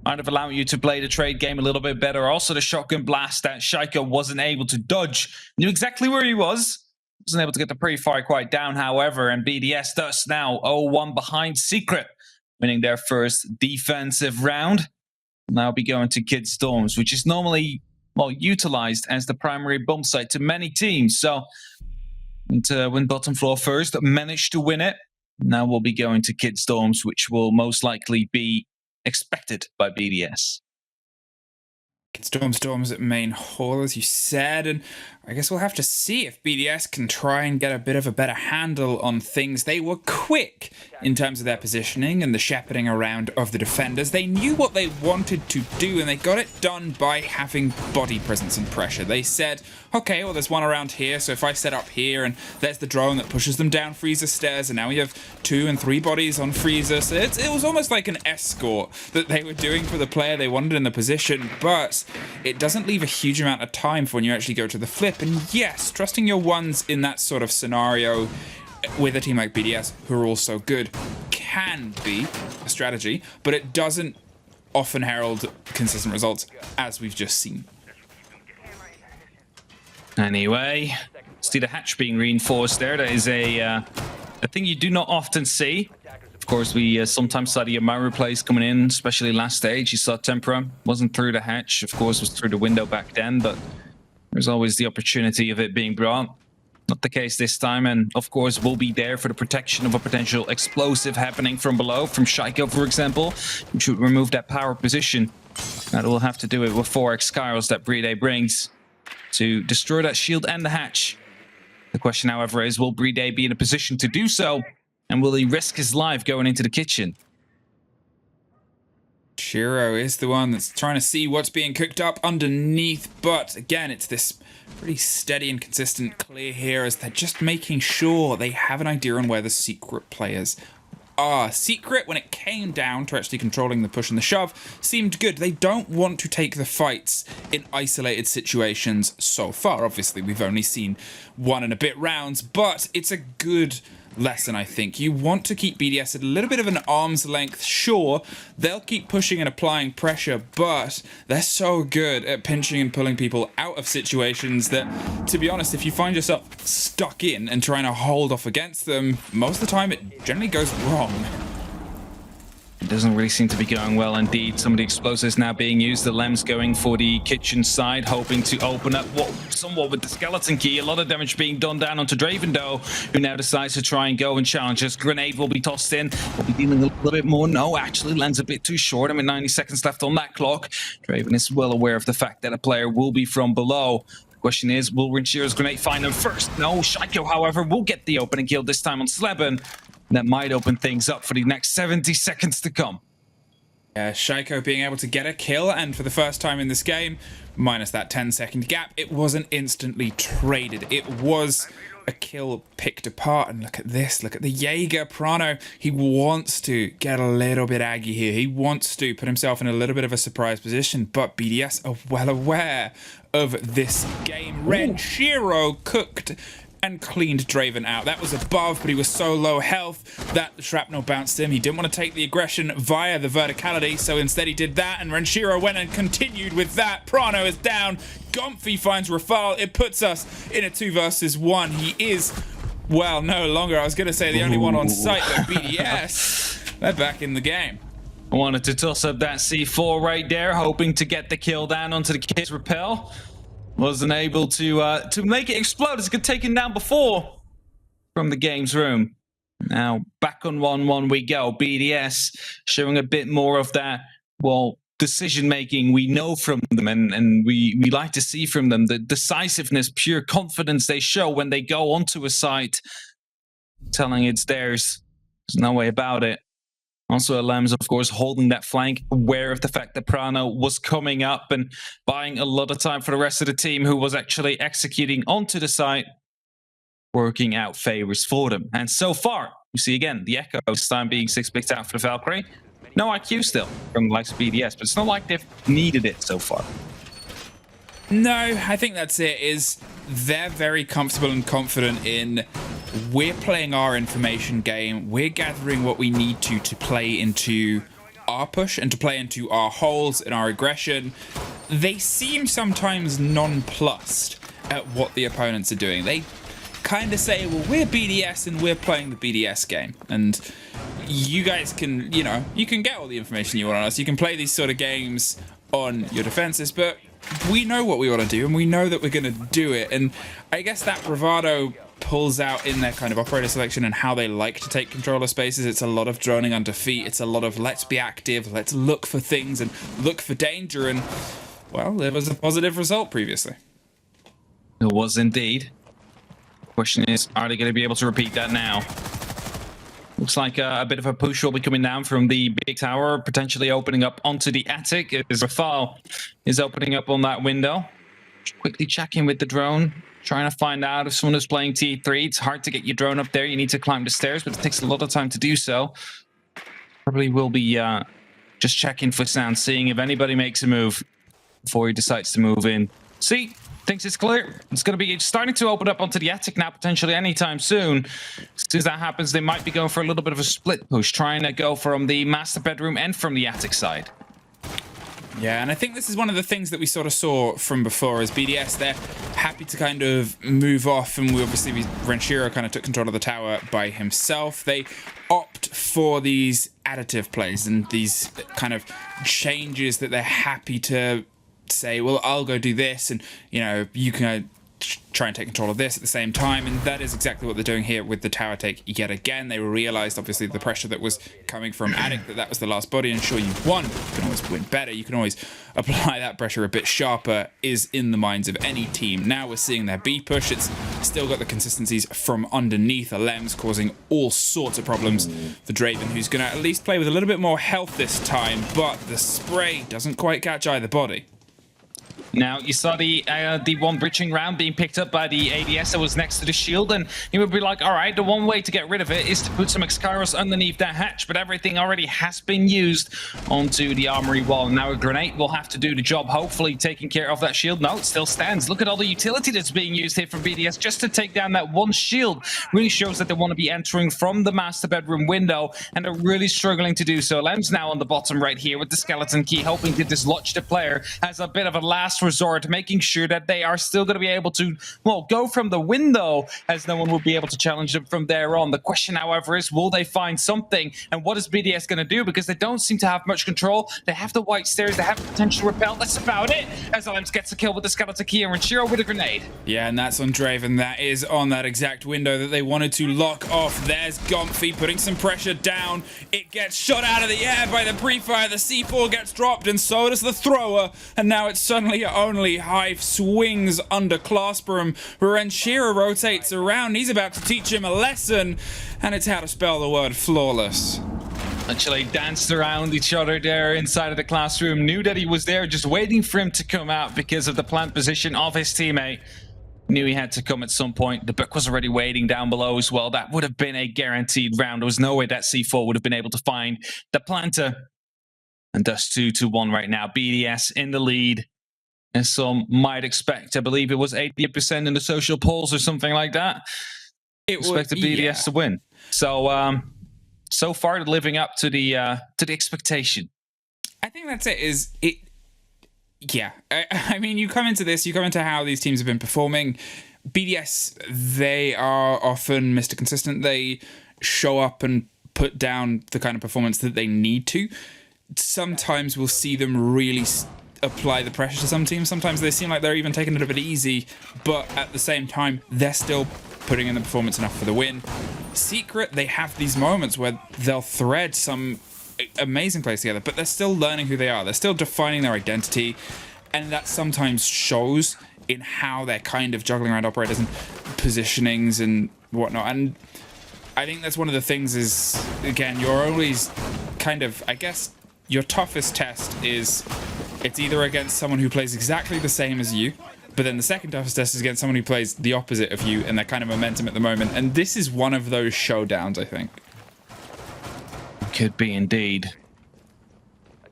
Might have allowed you to play the trade game a little bit better. Also, the shotgun blast that Shaiko wasn't able to dodge. Knew exactly where he was. Wasn't able to get the pre-fire quite down, however, and BDS thus now 0-1 behind Secret, winning their first defensive round. Now be going to Kid Storms, which is normally, well, utilized as the primary bomb site to many teams. So, to win bottom floor first, managed to win it. Now we'll be going to Kid Storms, which will most likely be expected by BDS. Storms at main hall, as you said, and I guess we'll have to see if BDS can try and get a bit of a better handle on things. They were quick in terms of their positioning and the shepherding around of the defenders. They knew what they wanted to do, and they got it done by having body presence and pressure. They said, okay, well, there's one around here, so if I set up here, and there's the drone that pushes them down Freezer stairs, and now we have 2 and 3 bodies on Freezer. So it was almost like an escort that they were doing for the player they wanted in the position, but it doesn't leave a huge amount of time for when you actually go to the flip. And yes, trusting your ones in that sort of scenario with a team like BDS, who are also good, can be a strategy, but it doesn't often herald consistent results, as we've just seen. Anyway, see the hatch being reinforced there. That is a thing you do not often see. Of course, we sometimes saw the Amaru plays coming in, especially last stage. You saw Tempera, wasn't through the hatch, of course, was through the window back then, but there's always the opportunity of it being brought. Not the case this time, and of course we'll be there for the protection of a potential explosive happening from below, from Shaiko, for example, which would remove that power position. That will have to do it with 4x Kairos that Playday brings to destroy that shield and the hatch. The question, however, is will Playday be in a position to do so, and will he risk his life going into the kitchen? Shiro is the one that's trying to see what's being cooked up underneath, but again, it's this pretty steady and consistent clear here as they're just making sure they have an idea on where the secret players are. Secret, when it came down to actually controlling the push and the shove, seemed good. They don't want to take the fights in isolated situations so far. Obviously, we've only seen 1 and a bit rounds, but it's a good lesson, I think. You want to keep BDS at a little bit of an arm's length. Sure, they'll keep pushing and applying pressure, but they're so good at pinching and pulling people out of situations that, to be honest, if you find yourself stuck in and trying to hold off against them, most of the time it generally goes wrong. It doesn't really seem to be going well indeed. Some of the explosives now being used. The Lems going for the kitchen side, hoping to open up somewhat with the skeleton key. A lot of damage being done down onto Draven, though, who now decides to try and go and challenge us. Grenade will be tossed in. Will be dealing a little bit more. No, actually, lands a bit too short. 90 seconds left on that clock. Draven is well aware of the fact that a player will be from below. The question is, will Renshiro's grenade find him first? No, Shaiko, however, will get the opening kill this time on Sleben. That might open things up for the next 70 seconds to come. Shaiko being able to get a kill, and for the first time in this game, minus that 10-second gap, it wasn't instantly traded. It was a kill picked apart, and look at this. Look at the Jaeger Prano. He wants to get a little bit aggy here. He wants to put himself in a little bit of a surprise position, but BDS are well aware of this game. Renshiro cooked and cleaned Draven out. That was above, but he was so low health that the shrapnel bounced him. He didn't want to take the aggression via the verticality, so instead he did that, and Renshiro went and continued with that. Prano is down. Gomfi finds Rafal. It puts us in a 2 versus 1. He is, well, no longer, I was going to say the only one on site, but BDS, they're back in the game. I wanted to toss up that C4 right there, hoping to get the kill down onto the kid's rappel. Wasn't able to make it explode as it got taken down before from the game's room. Now back on 1-1 we go. BDS showing a bit more of that, well, decision making we know from them, and we like to see from them the decisiveness, pure confidence they show when they go onto a site, telling it's theirs. There's no way about it. Also, Lems, of course, holding that flank, aware of the fact that Prano was coming up and buying a lot of time for the rest of the team who was actually executing onto the site, working out favors for them. And so far, you see again, the Echo this time being 6 picked out for the Valkyrie. No IQ still from the likes of BDS, but it's not like they've needed it so far. No, I think that's it, is they're very comfortable and confident in we're playing our information game, we're gathering what we need to play into our push and to play into our holes and our aggression. They seem sometimes nonplussed at what the opponents are doing. They kind of say, well, we're BDS and we're playing the BDS game, and you guys can, you know, you can get all the information you want on us, you can play these sort of games on your defenses, but we know what we want to do and we know that we're going to do it. And I guess that bravado pulls out in their kind of operator selection and how they like to take control of spaces. It's a lot of droning under feet. It's a lot of let's be active, let's look for things and look for danger. And well, it was a positive result previously. It was indeed. Question is, are they going to be able to repeat that now? Looks like a bit of a push will be coming down from the big tower, potentially opening up onto the attic. As Rafal is opening up on that window. Quickly checking with the drone, trying to find out if someone is playing T3. It's hard to get your drone up there. You need to climb the stairs, but it takes a lot of time to do so. Probably will be just checking for sound, seeing if anybody makes a move before he decides to move in. See? Thinks it's clear. It's going to be starting to open up onto the attic now, potentially anytime soon. As soon as that happens, they might be going for a little bit of a split push, trying to go from the master bedroom and from the attic side. Yeah, and I think this is one of the things that we sort of saw from before as BDS. They're happy to kind of move off, and Renshiro kind of took control of the tower by himself. They opt for these additive plays and these kind of changes that they're happy to say, well, I'll go do this, and you can try and take control of this at the same time. And that is exactly what they're doing here with the tower take yet again. They realized, obviously, the pressure that was coming from Attic, that was the last body, and sure, you won. You can always win better. You can always apply that pressure a bit sharper, is in the minds of any team. Now we're seeing their B push. It's still got the consistencies from underneath. Lem's causing all sorts of problems. The Draven, who's going to at least play with a little bit more health this time, but the spray doesn't quite catch either body. Now, you saw the one breaching round being picked up by the ADS that was next to the shield, and you would be like, all right, the one way to get rid of it is to put some Exkyros underneath that hatch, but everything already has been used onto the armory wall. Now a grenade will have to do the job, hopefully taking care of that shield. No, it still stands. Look at all the utility that's being used here from BDS just to take down that one shield. Really shows that they want to be entering from the master bedroom window, and they're really struggling to do so. Lem's now on the bottom right here with the skeleton key, hoping to dislodge the player as a bit of a last resort, making sure that they are still going to be able to, well, go from the window, as no one will be able to challenge them from there on. The question, however, is will they find something, and what is BDS going to do? Because they don't seem to have much control. They have the white stairs, they have the potential repel. That's about it, as Alems gets a kill with the skeleton key and Renshiro with a grenade. Yeah, and that's on Draven. That is on that exact window that they wanted to lock off. There's Gomfy putting some pressure down. It gets shot out of the air by the pre-fire. The C4 gets dropped, and so does the thrower, and now it's suddenly only Hive swings under Classroom. Renshiro rotates around. He's about to teach him a lesson, and it's how to spell the word flawless. Actually danced around each other there inside of the classroom. Knew that he was there, just waiting for him to come out because of the plant position of his teammate. Knew he had to come at some point. The book was already waiting down below as well. That would have been a guaranteed round. There was no way that C4 would have been able to find the planter. And thus 2-1 right now. BDS in the lead. And some might expect, I believe it was 80% in the social polls or something like that. Expected BDS to win. So, so far living up to the expectation. I think that's it. Yeah. I mean, you come into how these teams have been performing. BDS, they are often Mr. Consistent. They show up and put down the kind of performance that they need to. Sometimes we'll see them really apply the pressure to some teams. Sometimes they seem like they're even taking it a bit easy, but at the same time, they're still putting in the performance enough for the win. Secret, they have these moments where they'll thread some amazing plays together, but they're still learning who they are. They're still defining their identity, and that sometimes shows in how they're kind of juggling around operators and positionings and whatnot. And I think that's one of the things is, again, you're always kind of, I guess, your toughest test is it's either against someone who plays exactly the same as you, but then the second toughest test is against someone who plays the opposite of you and their kind of momentum at the moment. And this is one of those showdowns, I think. Could be indeed.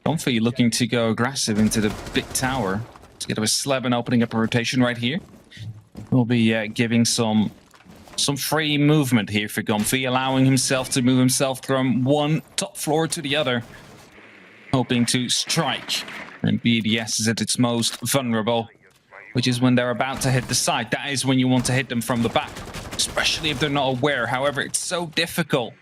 Gomfy looking to go aggressive into the big tower. Together with Sleben opening up a rotation right here. We'll be giving some free movement here for Gomfy, allowing himself to move himself from one top floor to the other. Hoping to strike. And BDS is at its most vulnerable, which is when they're about to hit the side. That is when you want to hit them from the back, especially if they're not aware. However, it's so difficult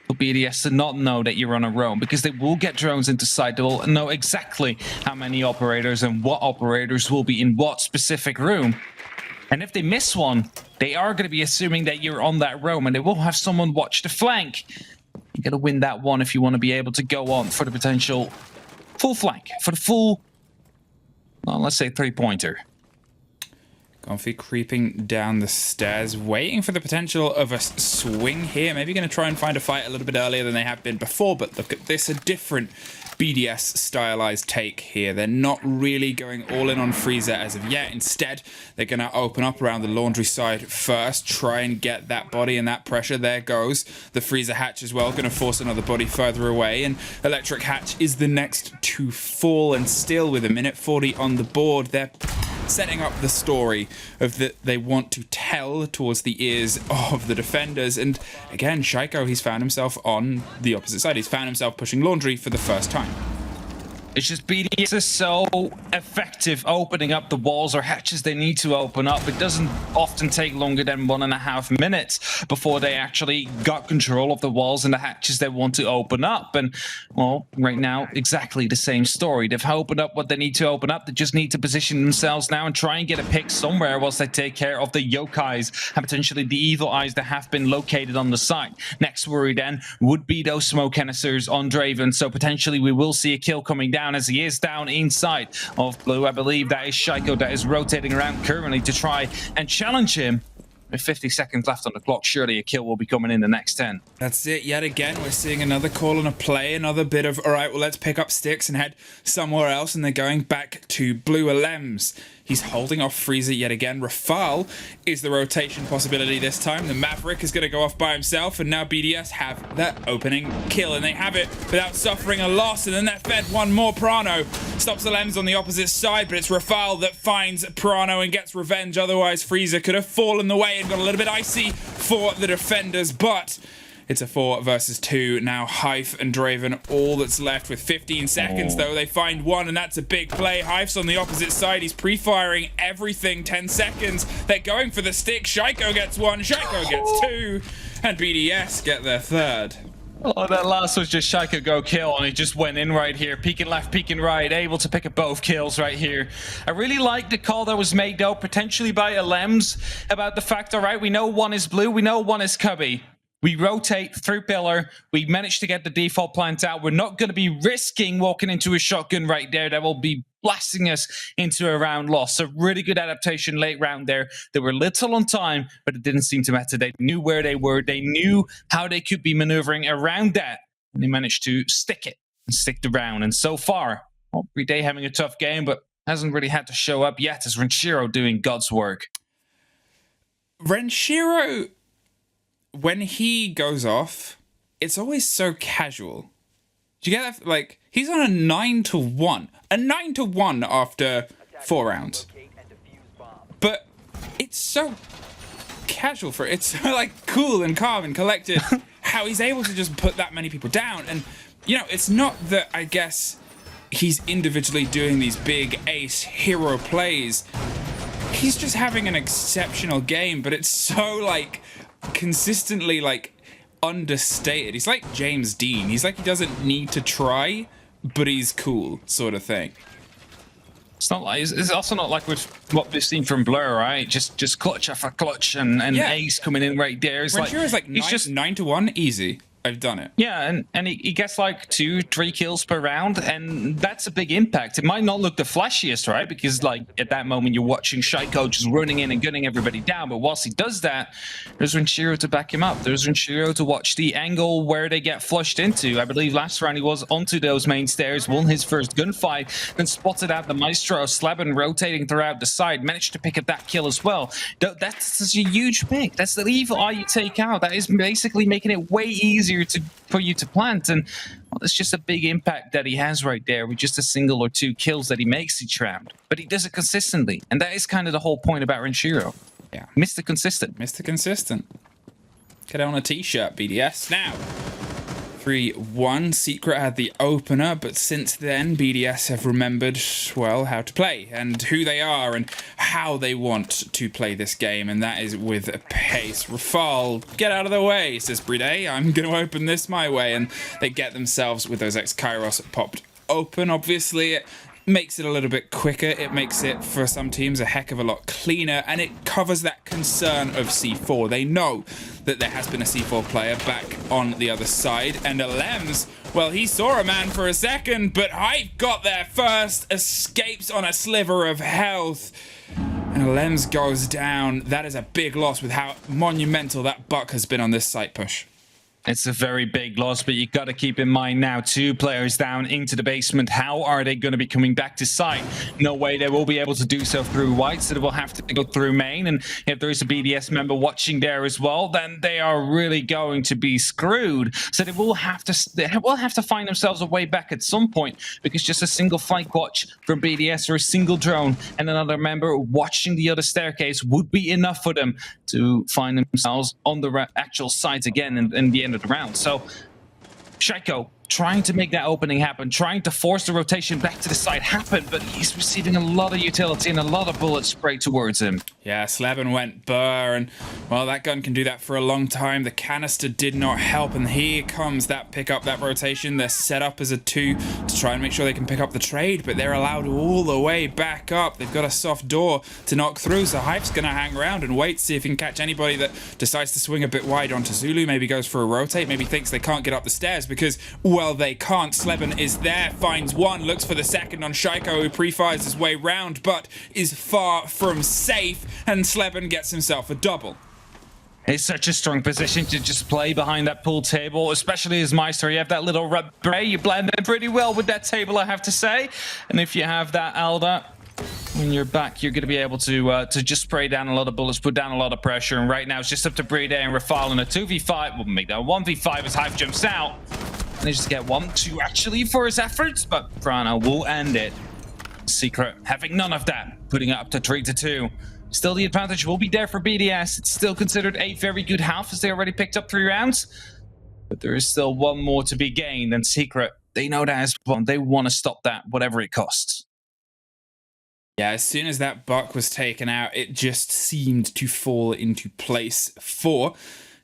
for BDS to not know that you're on a roam, because they will get drones into sight. They will know exactly how many operators and what operators will be in what specific room. And if they miss one, they are going to be assuming that you're on that roam, and they will have someone watch the flank. You got to win that one if you want to be able to go on for the potential full flank, for the full well, let's say 3-pointer. Comfy creeping down the stairs, waiting for the potential of a swing here. Maybe going to try and find a fight a little bit earlier than they have been before, but look at this, a different BDS stylized take here. They're not really going all in on Freezer as of yet. Instead, they're going to open up around the laundry side first, try and get that body and that pressure. There goes the Freezer hatch as well, going to force another body further away, and Electric Hatch is the next to fall, and still with a minute 40 on the board, they're setting up the story of that they want to tell towards the ears of the defenders. And again, Shaiko, he's found himself on the opposite side. He's found himself pushing laundry for the first time. It's just BDS is so effective opening up the walls or hatches they need to open up. It doesn't often take longer than 1.5 minutes before they actually got control of the walls and the hatches they want to open up. And, well, right now, exactly the same story. They've opened up what they need to open up. They just need to position themselves now and try and get a pick somewhere whilst they take care of the yokais and potentially the evil eyes that have been located on the site. Next worry then would be those smoke canisters on Draven. So potentially we will see a kill coming down as he is down inside of blue. I believe that is Shaiko that is rotating around currently to try and challenge him. With 50 seconds left on the clock, surely a kill will be coming in the next 10. That's it. Yet again, we're seeing another call on a play, another bit of, all right, well, let's pick up sticks and head somewhere else. And they're going back to blue Alems. He's holding off Freezer yet again. Rafal is the rotation possibility this time. The Maverick is going to go off by himself, and now BDS have that opening kill, and they have it without suffering a loss. And then they're fed one more. Prano stops Alems on the opposite side, but it's Rafal that finds Prano and gets revenge. Otherwise, Freezer could have fallen the way and got a little bit icy for the defenders, but it's a 4 versus 2. Now Hyph and Draven all that's left with 15 seconds, though. They find one, and that's a big play. Hyph's on the opposite side. He's pre-firing everything. 10 seconds. They're going for the stick. Shaiko gets one. Shaiko gets 2. And BDS get their 3rd. Oh, that last was just Shaiko go kill, and he just went in right here. Peeking left, peeking right, able to pick up both kills right here. I really like the call that was made, though, potentially by Alems, about the fact, all right, we know one is blue, we know one is Cubby. We rotate through pillar. We managed to get the default plant out. We're not going to be risking walking into a shotgun right there. That will be blasting us into a round loss. So really good adaptation late round there. They were little on time, but it didn't seem to matter. They knew where they were. They knew how they could be maneuvering around that. And they managed to stick it and stick the round. And so far, well, Playday having a tough game, but hasn't really had to show up yet as Renshiro doing God's work. Renshiro, when he goes off, it's always so casual. Do you get that? Like, he's on a 9-1. A 9-1 after 4 rounds. But it's so casual for it. It's so, like, cool and calm and collected how he's able to just put that many people down. And, you know, it's not that, I guess, he's individually doing these big ace hero plays. He's just having an exceptional game, but it's so, like, consistently, like, understated. He's like James Dean. He's like, he doesn't need to try, but he's cool, sort of thing. It's not like it's also not like with what we've seen from Blur, right? Just clutch after clutch and yeah. Ace coming in right there. It's like, is like he's just 9-1 easy. I've done it. Yeah, and he gets like 2-3 kills per round, and that's a big impact. It might not look the flashiest, right? Because like at that moment you're watching Shaiko just running in and gunning everybody down, but whilst he does that, there's Renshiro to back him up. There's Renshiro to watch the angle where they get flushed into. I believe last round he was onto those main stairs, won his first gunfight, then spotted out the Maestro Slabin rotating throughout the side, managed to pick up that kill as well. That's such a huge pick. That's the evil eye you take out. That is basically making it way easier for you to plant, and well, it's just a big impact that he has right there with just a single or 2 kills that he makes each round, but he does it consistently, and that is kind of the whole point about Renshiro. Yeah, Mr. Consistent. Get on a t-shirt, BDS. Now 3-1. Secret had the opener, but since then BDS have remembered, well, how to play and who they are and how they want to play this game, and that is with a pace. Rafal, get out of the way, says Playday. I'm going to open this my way, and they get themselves with those X-Kairos popped open. Obviously, makes it a little bit quicker. It makes it, for some teams, a heck of a lot cleaner, and it covers that concern of C4. They know that there has been a C4 player back on the other side, and Alems, well, he saw a man for a second, but Hype got there first, escapes on a sliver of health, and Alems goes down. That is a big loss with how monumental that buck has been on this site push. It's a very big loss, but you got to keep in mind now, 2 players down into the basement. How are they going to be coming back to site? No way they will be able to do so through white, so they will have to go through main. And if there is a BDS member watching there as well, then they are really going to be screwed. So they will have to find themselves a way back at some point, because just a single flank watch from BDS or a single drone and another member watching the other staircase would be enough for them to find themselves on the actual site again in the end of the round. So Shaiko trying to make that opening happen, trying to force the rotation back to the side happen, but he's receiving a lot of utility and a lot of bullets sprayed towards him. Yeah, Sleben went burr, and well, that gun can do that for a long time. The canister did not help, and here comes that pick up, that rotation. They're set up as a 2 to try and make sure they can pick up the trade, but they're allowed all the way back up. They've got a soft door to knock through, so Hype's gonna hang around and wait, see if he can catch anybody that decides to swing a bit wide onto Zulu, maybe goes for a rotate, maybe thinks they can't get up the stairs, because, well, they can't. Sleben is there, finds one, looks for the second on Shaiko, who pre-fires his way round, but is far from safe, and Sleben gets himself a double. It's such a strong position to just play behind that pool table, especially as Meister. You have that little red beret, you blend in pretty well with that table, I have to say. And if you have that Alda when you're back, you're going to be able to just spray down a lot of bullets, put down a lot of pressure. And right now it's just up to Playday and Rafal in a 2v5. We'll make that a 1v5 as Hive jumps out. Manages to get 1-2 actually for his efforts, but Frana will end it. Secret having none of that, putting it up to 3-2. Still, the advantage will be there for BDS. It's still considered a very good half, as they already picked up 3 rounds. But there is still one more to be gained, and Secret, they know that as well. They want to stop that, whatever it costs. Yeah, as soon as that buck was taken out, it just seemed to fall into place for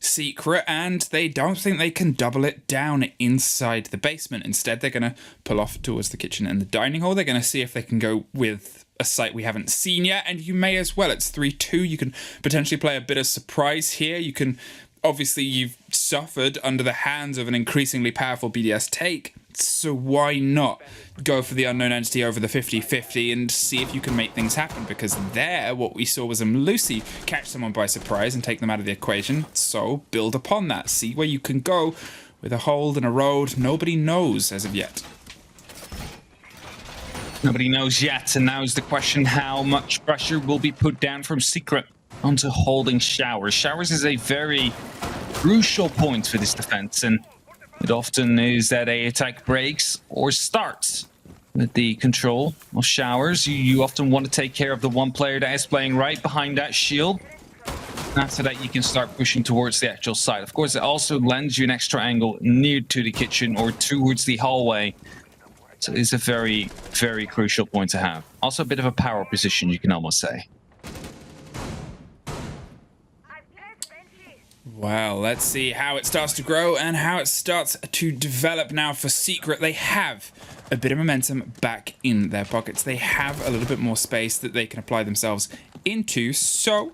Secret, and they don't think they can double it down inside the basement. Instead, they're going to pull off towards the kitchen and the dining hall. They're going to see if they can go with a site we haven't seen yet, and you may as well. It's 3-2. You can potentially play a bit of surprise here. You can, obviously, you've suffered under the hands of an increasingly powerful BDS take, so why not go for the unknown entity over the 50-50 and see if you can make things happen? Because there, what we saw was Lucy catch someone by surprise and take them out of the equation. So build upon that. See where you can go with a hold and a road. Nobody knows as of yet. Nobody knows yet, and now is the question, how much pressure will be put down from Secret onto holding Showers. Showers is a very crucial point for this defense, and it often is that a attack breaks or starts with the control of Showers. You often want to take care of the one player that is playing right behind that shield. After that, you can start pushing towards the actual side. Of course, it also lends you an extra angle near to the kitchen or towards the hallway. So it's a very, very crucial point to have. Also a bit of a power position, you can almost say. Well, let's see how it starts to grow and how it starts to develop now for Secret. They have a bit of momentum back in their pockets. They have a little bit more space that they can apply themselves into, so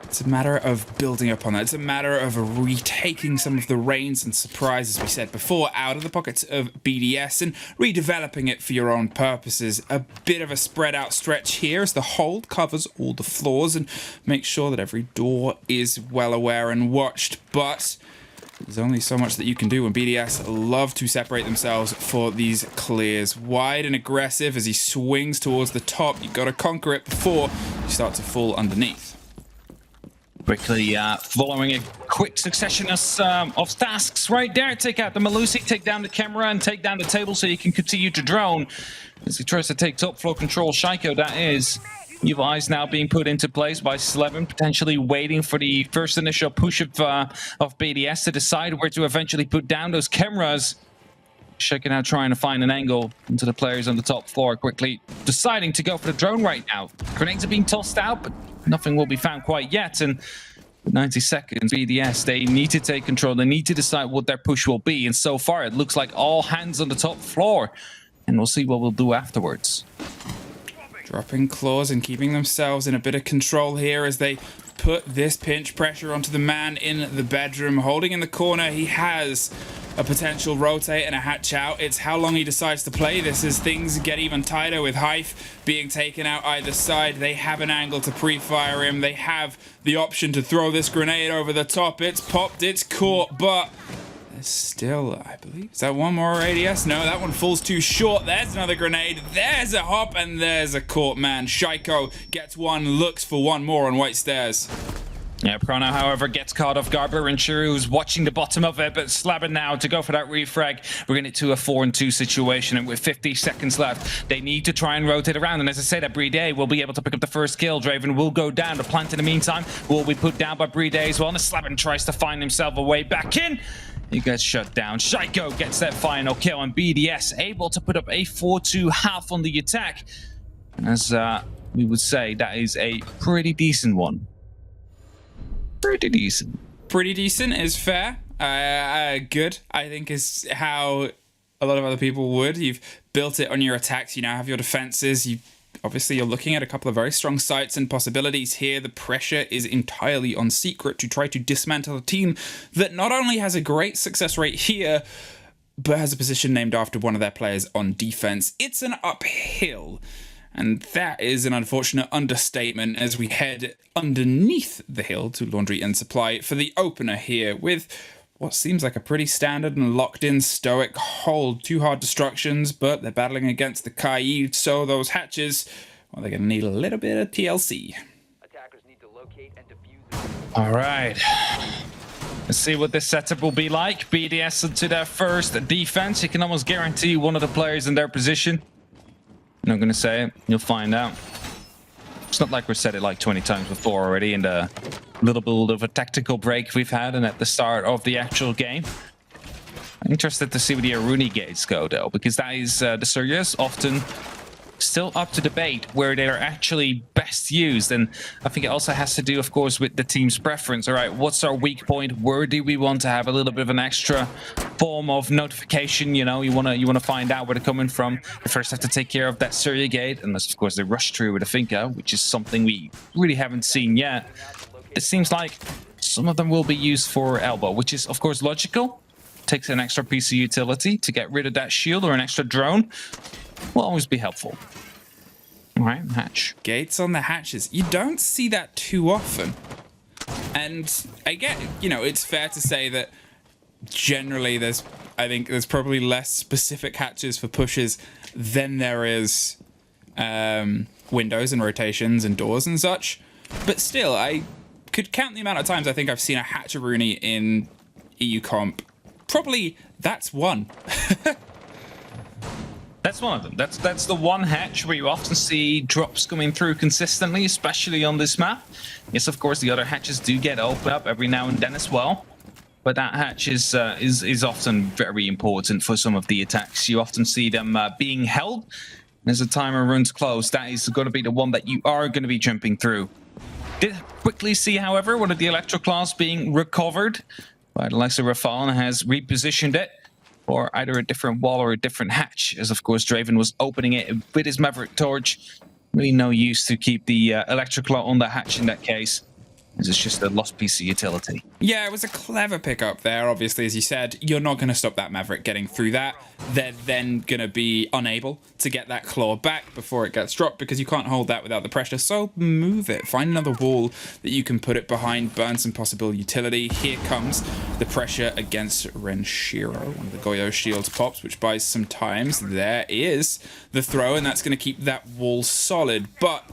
it's a matter of building up on that. It's a matter of retaking some of the reins and surprise, as we said before, out of the pockets of BDS and redeveloping it for your own purposes. A bit of a spread out stretch here as the hold covers all the floors and makes sure that every door is well aware and watched. But there's only so much that you can do when BDS love to separate themselves for these clears. Wide and aggressive as he swings towards the top. You've got to conquer it before you start to fall underneath. Quickly following a quick succession of tasks right there. Take out the Malusi, take down the camera, and take down the table so you can continue to drone. As he tries to take top floor control, Shaiko, that is. Evil Eyes now being put into place by Sleben, potentially waiting for the first initial push of BDS to decide where to eventually put down those cameras. Shaiko now trying to find an angle into the players on the top floor, quickly deciding to go for the drone right now. Grenades are being tossed out, but nothing will be found quite yet. And 90 seconds, BDS, they need to take control. They need to decide what their push will be. And so far, it looks like all hands on the top floor. and we'll see what we'll do afterwards. Dropping claws and keeping themselves in a bit of control here as they put this pinch pressure onto the man in the bedroom. Holding in the corner, he has a potential rotate and a hatch out. It's how long he decides to play this as things get even tighter with Hive being taken out either side. They have an angle to pre-fire him. They have the option to throw this grenade over the top. It's popped, it's caught, but there's still, I believe, is that one more ADS? No, that one falls too short. There's another grenade. There's a hop, and there's a caught man. Shaiko gets one, looks for one more on white stairs. Yeah, Prono, however, gets caught off guard. Rinshiru, who's watching the bottom of it, but Slabin now to go for that refrag. We're going to a 4-2 situation, and with 50 seconds left, they need to try and rotate around. And as I said, BDS will be able to pick up the first kill. Draven will go down. The plant in the meantime will be put down by BDS as well. And Slabin tries to find himself a way back in. He gets shut down. Shaiko gets that final kill, and BDS able to put up a 4-2 half on the attack. And as we would say, that is a pretty decent one. Pretty decent. Pretty decent is fair. Good, I think, is how a lot of other people would. You've built it on your attacks. You now have your defenses. Obviously, you're looking at a couple of very strong sites and possibilities here. The pressure is entirely on Secret to try to dismantle a team that not only has a great success rate here, but has a position named after one of their players on defense. It's an uphill. And that is an unfortunate understatement as we head underneath the hill to Laundry and Supply for the opener here with what seems like a pretty standard and locked-in stoic hold. 2 hard destructions, but they're battling against the Kai, so those hatches, well, they're going to need a little bit of TLC. Attackers need to locate and defuse. All right. Let's see what this setup will be like. BDS into their first defense. You can almost guarantee one of the players in their position. I'm not going to say it. You'll find out. It's not like we've said it like 20 times before already in the little bit of a tactical break we've had and at the start of the actual game. I'm interested to see where the Aruni gates go, though, because that is the serious, often still up to debate where they are actually best used. And I think it also has to do, of course, with the team's preference. All right, what's our weak point? Where do we want to have a little bit of an extra form of notification? You know, you want to find out where they're coming from. You first have to take care of that Surya gate, unless, of course, they rush through with a Finka, which is something we really haven't seen yet. It seems like some of them will be used for elbow, which is, of course, logical. Takes an extra piece of utility to get rid of that shield, or an extra drone will always be helpful. All right, hatch. Gates on the hatches. You don't see that too often. And I get, it's fair to say that generally I think there's probably less specific hatches for pushes than there is windows and rotations and doors and such. But still, I could count the amount of times I think I've seen a hatch-a-rooney in EU comp. Probably that's one. That's one of them. That's the one hatch where you often see drops coming through consistently, especially on this map. Yes, of course, the other hatches do get opened up every now and then as well. But that hatch is often very important for some of the attacks. You often see them being held. As the timer runs close, that is going to be the one that you are going to be jumping through. Did quickly see, however, one of the Electroclaws being recovered by the likes of Rafal and has repositioned it for either a different wall or a different hatch, as of course Draven was opening it with his Maverick Torch. Really no use to keep the Electroclaw on the hatch in that case. This is just a lost piece of utility. Yeah, it was a clever pickup there. Obviously, as you said, you're not going to stop that Maverick getting through that. They're then going to be unable to get that claw back before it gets dropped because you can't hold that without the pressure. So move it. Find another wall that you can put it behind. Burn some possible utility. Here comes the pressure against Renshiro. One of the Goyo shields pops, which buys some times. There is the throw, and that's going to keep that wall solid. But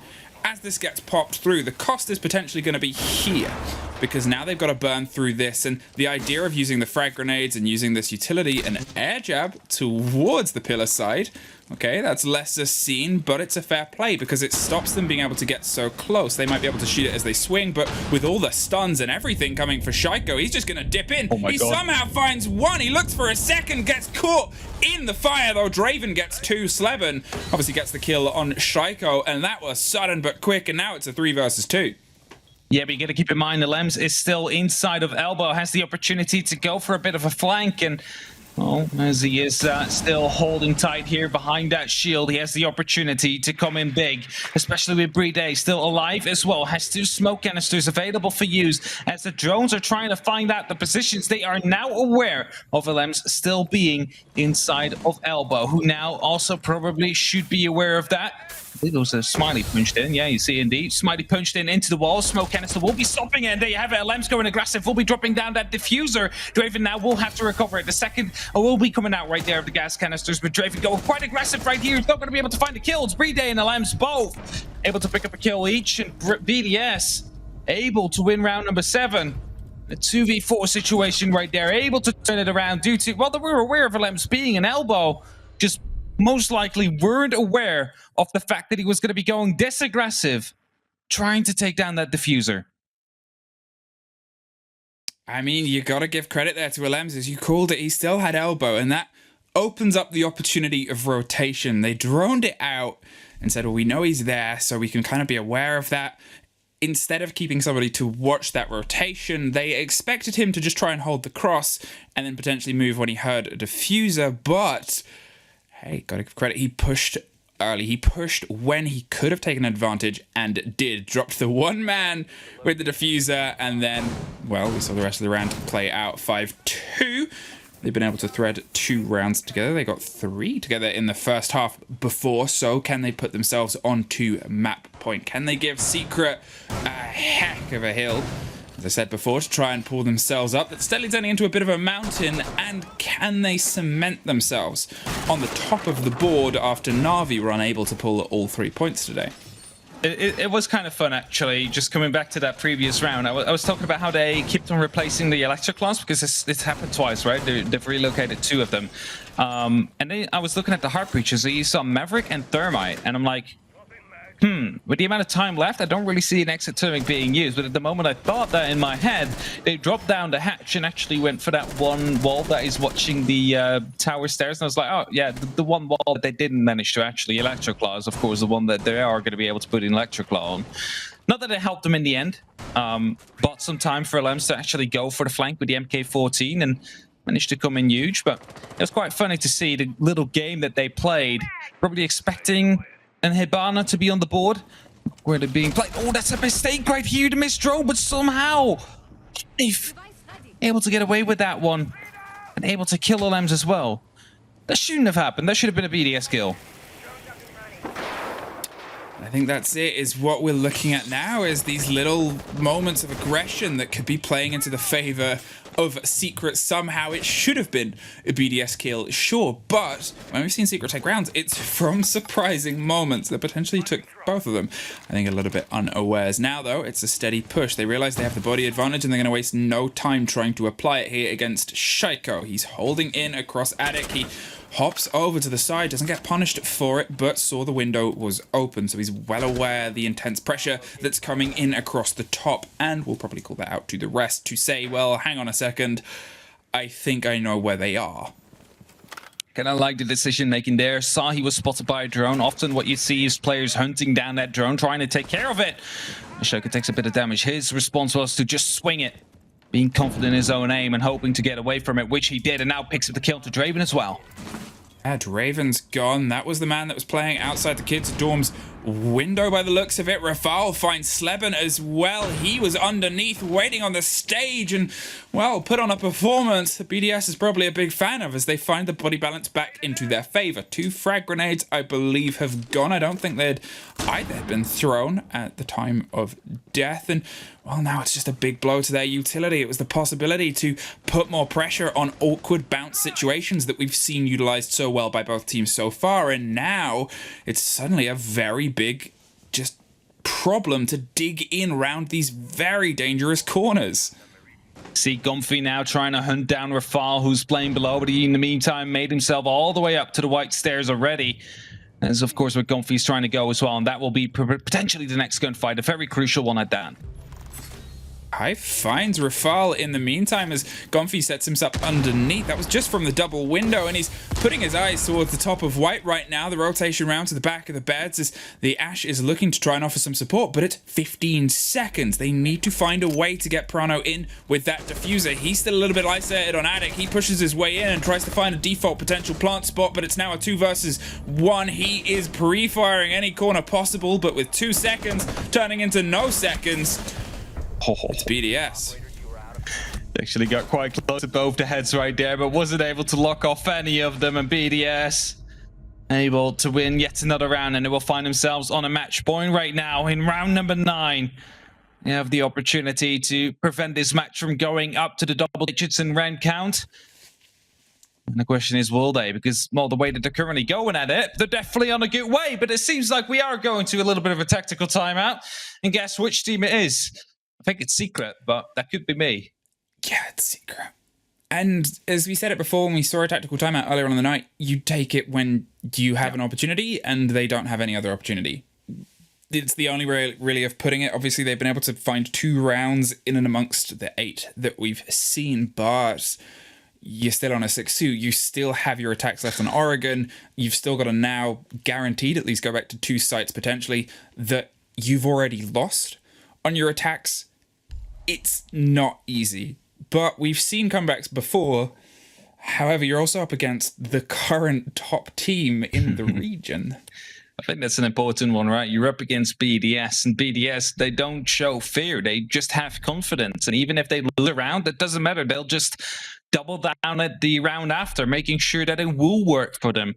as this gets popped through, the cost is potentially going to be here because now they've got to burn through this, and the idea of using the frag grenades and using this utility and air jab towards the pillar side, okay, that's lesser seen, but it's a fair play because it stops them being able to get so close. They might be able to shoot it as they swing, but with all the stuns and everything coming for Shaiko, he's just going to dip in. He somehow finds one. He looks for a second, gets caught in the fire, though. Draven gets 2. Sleben obviously gets the kill on Shaiko, and that was sudden but quick, and now it's a 3 versus 2. Yeah, but you got to keep in mind the Lems is still inside of elbow, has the opportunity to go for a bit of a flank, and Oh, as he is still holding tight here behind that shield, he has the opportunity to come in big, especially with Playday still alive as well. Has 2 smoke canisters available for use as the drones are trying to find out the positions. They are now aware of LMs still being inside of Elbow, who now also probably should be aware of that. I believe it was a Smiley punched in. Yeah, you see indeed. Smiley punched in into the wall. Smoke canister will be stopping it. And there you have it. LM's going aggressive. Will be dropping down that diffuser. Draven now will have to recover it. The second will be coming out right there of the gas canisters. But Draven going quite aggressive right here. He's not going to be able to find the kills. Playday and LM's both able to pick up a kill each. And BDS able to win round number 7. A 2v4 situation right there. Able to turn it around due to, well, they were aware of LM's being an elbow. Just most likely weren't aware of the fact that he was going to be going this aggressive, trying to take down that diffuser. I mean, you got to give credit there to LMs, as you called it. He still had elbow, and that opens up the opportunity of rotation. They droned it out and said, well, we know he's there, so we can kind of be aware of that. Instead of keeping somebody to watch that rotation, they expected him to just try and hold the cross and then potentially move when he heard a diffuser, but hey, gotta give credit. He pushed early. He pushed when he could have taken advantage and did. Dropped the one man with the diffuser, and then, well, we saw the rest of the round play out 5-2. They've been able to thread 2 rounds together. They got 3 together in the first half before, so can they put themselves onto map point? Can they give Secret a heck of a hill, as I said before, to try and pull themselves up? It's steadily turning into a bit of a mountain, and can they cement themselves on the top of the board after Na'Vi were unable to pull all 3 points today? It was kind of fun, actually, just coming back to that previous round. I was talking about how they kept on replacing the electric class, because it's happened twice, right? They've relocated 2 of them. And then I was looking at the heart breaches, so you saw Maverick and Thermite, and I'm like, with the amount of time left, I don't really see an exit thermic being used. But at the moment I thought that in my head, they dropped down the hatch and actually went for that one wall that is watching the tower stairs. And I was like, oh, yeah, the one wall that they didn't manage to actually electroclaw is, of course, the one that they are going to be able to put in electroclaw on. Not that it helped them in the end. Bought some time for LMs to actually go for the flank with the MK14 and managed to come in huge. But it was quite funny to see the little game that they played, probably expecting and Hibana to be on the board where they're being played. Oh, that's a mistake right here, the missed drone, but somehow they've able to get away with that one and able to kill LMs as well. That shouldn't have happened. That should have been a BDS kill. I think that's it, is what we're looking at now, is these little moments of aggression that could be playing into the favor of Secret. Somehow it should have been a BDS kill, sure, but when we've seen Secret take rounds, it's from surprising moments that potentially took both of them, I think, a little bit unawares. Now, though, it's a steady push. They realize they have the body advantage, and they're going to waste no time trying to apply it here against Shaiko. He's holding in across Attic. He hops over to the side, doesn't get punished for it, but saw the window was open, so he's well aware of the intense pressure that's coming in across the top, and we'll probably call that out to the rest to say, well, hang on a second, I think I know where they are. Kind of like the decision making there. Saw he was spotted by a drone. Often what you see is players hunting down that drone, trying to take care of it. Shaiko takes a bit of damage. His response was to just swing it, being confident in his own aim and hoping to get away from it, which he did, and now picks up the kill to Draven as well. Draven's gone. That was the man that was playing outside the kids' dorms window by the looks of it. Rafal finds Sleben as well. He was underneath waiting on the stage and, well, put on a performance that BDS is probably a big fan of as they find the body balance back into their favor. 2 frag grenades, I believe, have gone. I don't think they'd either been thrown at the time of death, and, well, now it's just a big blow to their utility. It was the possibility to put more pressure on awkward bounce situations that we've seen utilized so well by both teams so far, and now it's suddenly a very big just problem to dig in around these very dangerous corners. See Gomfi now trying to hunt down Rafal, who's playing below, but he in the meantime made himself all the way up to the white stairs already. As of course where Gomfi's trying to go as well, and that will be potentially the next gunfight, a very crucial one at that. Hive finds Rafal in the meantime as Gonfi sets himself underneath. That was just from the double window, and he's putting his eyes towards the top of White right now. The rotation round to the back of the beds as the Ashe is looking to try and offer some support, but at 15 seconds, they need to find a way to get Prano in with that diffuser. He's still a little bit isolated on Attic. He pushes his way in and tries to find a default potential plant spot, but it's now a 2 versus 1. He is pre-firing any corner possible, but with 2 seconds turning into no seconds, it's BDS. Actually got quite close to both the heads right there, but wasn't able to lock off any of them, and BDS able to win yet another round, and they will find themselves on a match point right now in round number 9. They have the opportunity to prevent this match from going up to the double digits in round count. And the question is, will they? Because, well, the way that they're currently going at it, they're definitely on a good way, but it seems like we are going to a little bit of a tactical timeout. And guess which team it is? I think it's Secret, but that could be me. Yeah, it's Secret. And as we said it before, when we saw a tactical timeout earlier on in the night, you take it when you have an opportunity and they don't have any other opportunity. It's the only way really of putting it. Obviously, they've been able to find 2 rounds in and amongst the 8 that we've seen, but you're still on a 6-2. You still have your attacks left on Oregon. You've still got to now guaranteed at least go back to 2 sites potentially that you've already lost on your attacks. It's not easy, but we've seen comebacks before. However, you're also up against the current top team in the region. I think that's an important one, right? You're up against BDS, and BDS, they don't show fear. They just have confidence. And even if they lose a round, it doesn't matter. They'll just double down at the round after, making sure that it will work for them.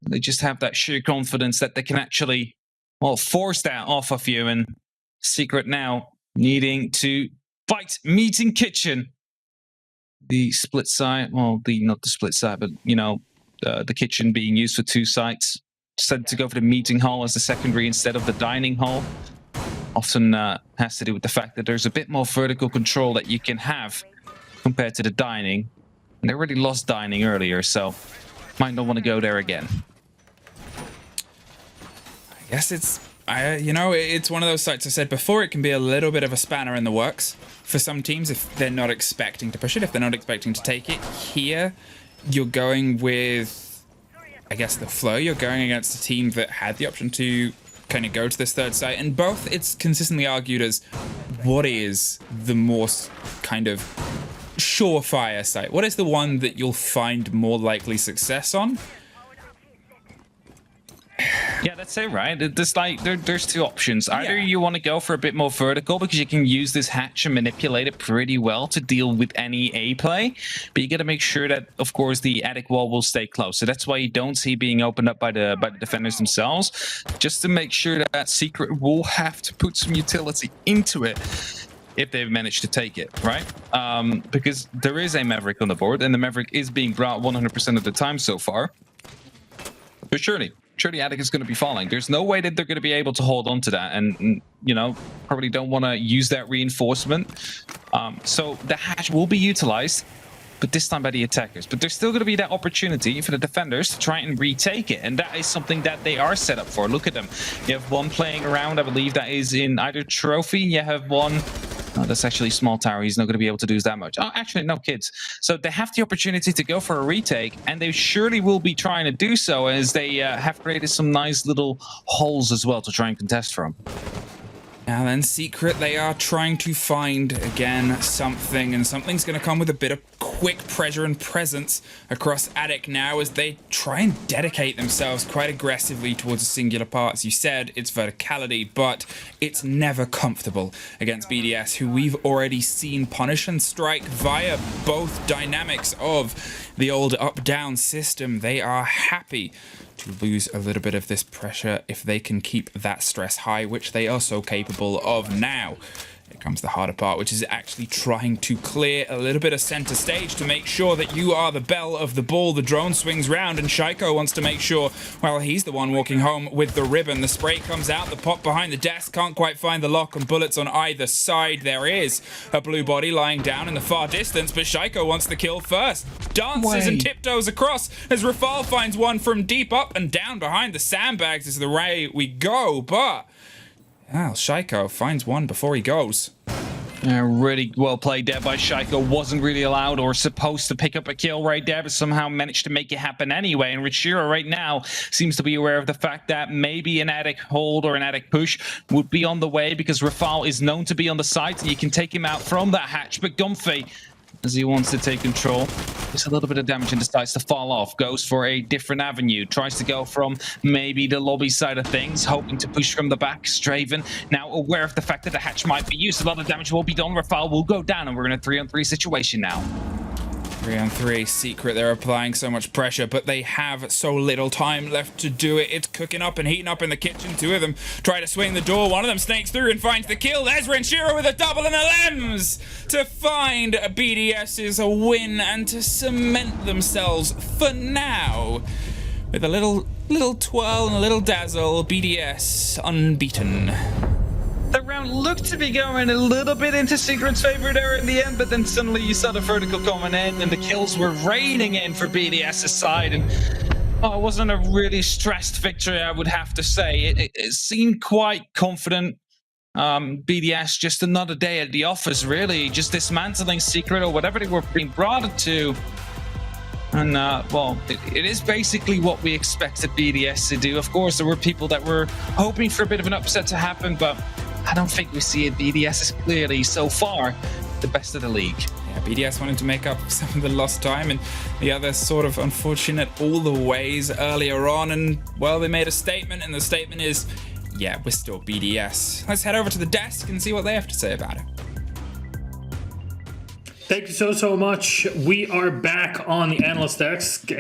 They just have that sheer confidence that they can actually, well, force that off of you. And Secret now needing to fight Meeting Kitchen. The split side, well, not the split side, but, you know, the kitchen being used for 2 sites. Decided to go for the meeting hall as the secondary instead of the dining hall. Often has to do with the fact that there's a bit more vertical control that you can have compared to the dining. And they already lost dining earlier, so might not want to go there again. I guess it's, it's one of those sites I said before, it can be a little bit of a spanner in the works for some teams if they're not expecting to push it, if they're not expecting to take it. Here, you're going with, I guess, the flow. You're going against a team that had the option to kind of go to this 3rd site, and both, it's consistently argued as what is the most kind of surefire site? What is the one that you'll find more likely success on? Yeah, that's it, right? There's there's 2 options. Either you want to go for a bit more vertical because you can use this hatch and manipulate it pretty well to deal with any A play, but you got to make sure that, of course, the attic wall will stay close. So that's why you don't see being opened up by the defenders themselves, just to make sure that Secret will have to put some utility into it if they've managed to take it, right? Because there is a Maverick on the board, and the Maverick is being brought 100% of the time so far. But surely Attic is going to be falling. There's no way that they're going to be able to hold on to that, and you know, probably don't want to use that reinforcement. So the hatch will be utilized, but this time by the attackers. But there's still going to be that opportunity for the defenders to try and retake it, and that is something that they are set up for. Look at them. You have one playing around. I believe that is in either trophy. You have one. Oh, that's actually small tower. He's not going to be able to do that much. Oh, actually, no, kids. So they have the opportunity to go for a retake, and they surely will be trying to do so, as they have created some nice little holes as well to try and contest from. Now then, Secret, they are trying to find, again, something, and something's going to come with a bit of quick pressure and presence across Attic now as they try and dedicate themselves quite aggressively towards a singular part. As you said, it's verticality, but it's never comfortable against BDS, who we've already seen punish and strike via both dynamics of the old up-down system. They are happy to lose a little bit of this pressure if they can keep that stress high, which they are so capable of now. Here comes the harder part, which is actually trying to clear a little bit of center stage to make sure that you are the belle of the ball. The drone swings round, and Shaiko wants to make sure, well, he's the one walking home with the ribbon. The spray comes out, the pop behind the desk, can't quite find the lock, and bullets on either side. There is a blue body lying down in the far distance, but Shaiko wants the kill first. Dances and tiptoes across as Rafal finds one from deep up and down behind the sandbags is the way we go, but well, Shaiko finds one before he goes. Really well played there by Shaiko. Wasn't really allowed or supposed to pick up a kill right there, but somehow managed to make it happen anyway. And Richiro right now seems to be aware of the fact that maybe an attic hold or an attic push would be on the way, because Rafal is known to be on the site and you can take him out from that hatch. But Gumphy, as he wants to take control, just a little bit of damage and decides to fall off. Goes for a different avenue. Tries to go from maybe the lobby side of things, hoping to push from the back. Straven now aware of the fact that the hatch might be used. A lot of damage will be done. Rafal will go down, and we're in a 3-on-3 situation now. 3-on-3 Secret. They're applying so much pressure, but they have so little time left to do it. It's cooking up and heating up in the kitchen. Two of them try to swing the door. One of them snakes through and finds the kill. There's Renshiro with a double and a lems to find BDS's win and to cement themselves for now with a little twirl and a little dazzle. BDS unbeaten. The round looked to be going a little bit into Secret's favor there in the end, but then suddenly you saw the vertical coming in and the kills were raining in for BDS's side. And it wasn't a really stressed victory, I would have to say. It seemed quite confident. BDS, just another day at the office, really, just dismantling Secret or whatever they were being brought to. And, well, it is basically what we expected BDS to do. Of course, there were people that were hoping for a bit of an upset to happen, but I don't think we see it. BDS is clearly, so far, the best of the league. Yeah, BDS wanted to make up some of the lost time, and the other sort of unfortunate all the ways earlier on. And, well, they made a statement, and the statement is, yeah, we're still BDS. Let's head over to the desk and see what they have to say about it. Thank you so much. We are back on the analyst desk, and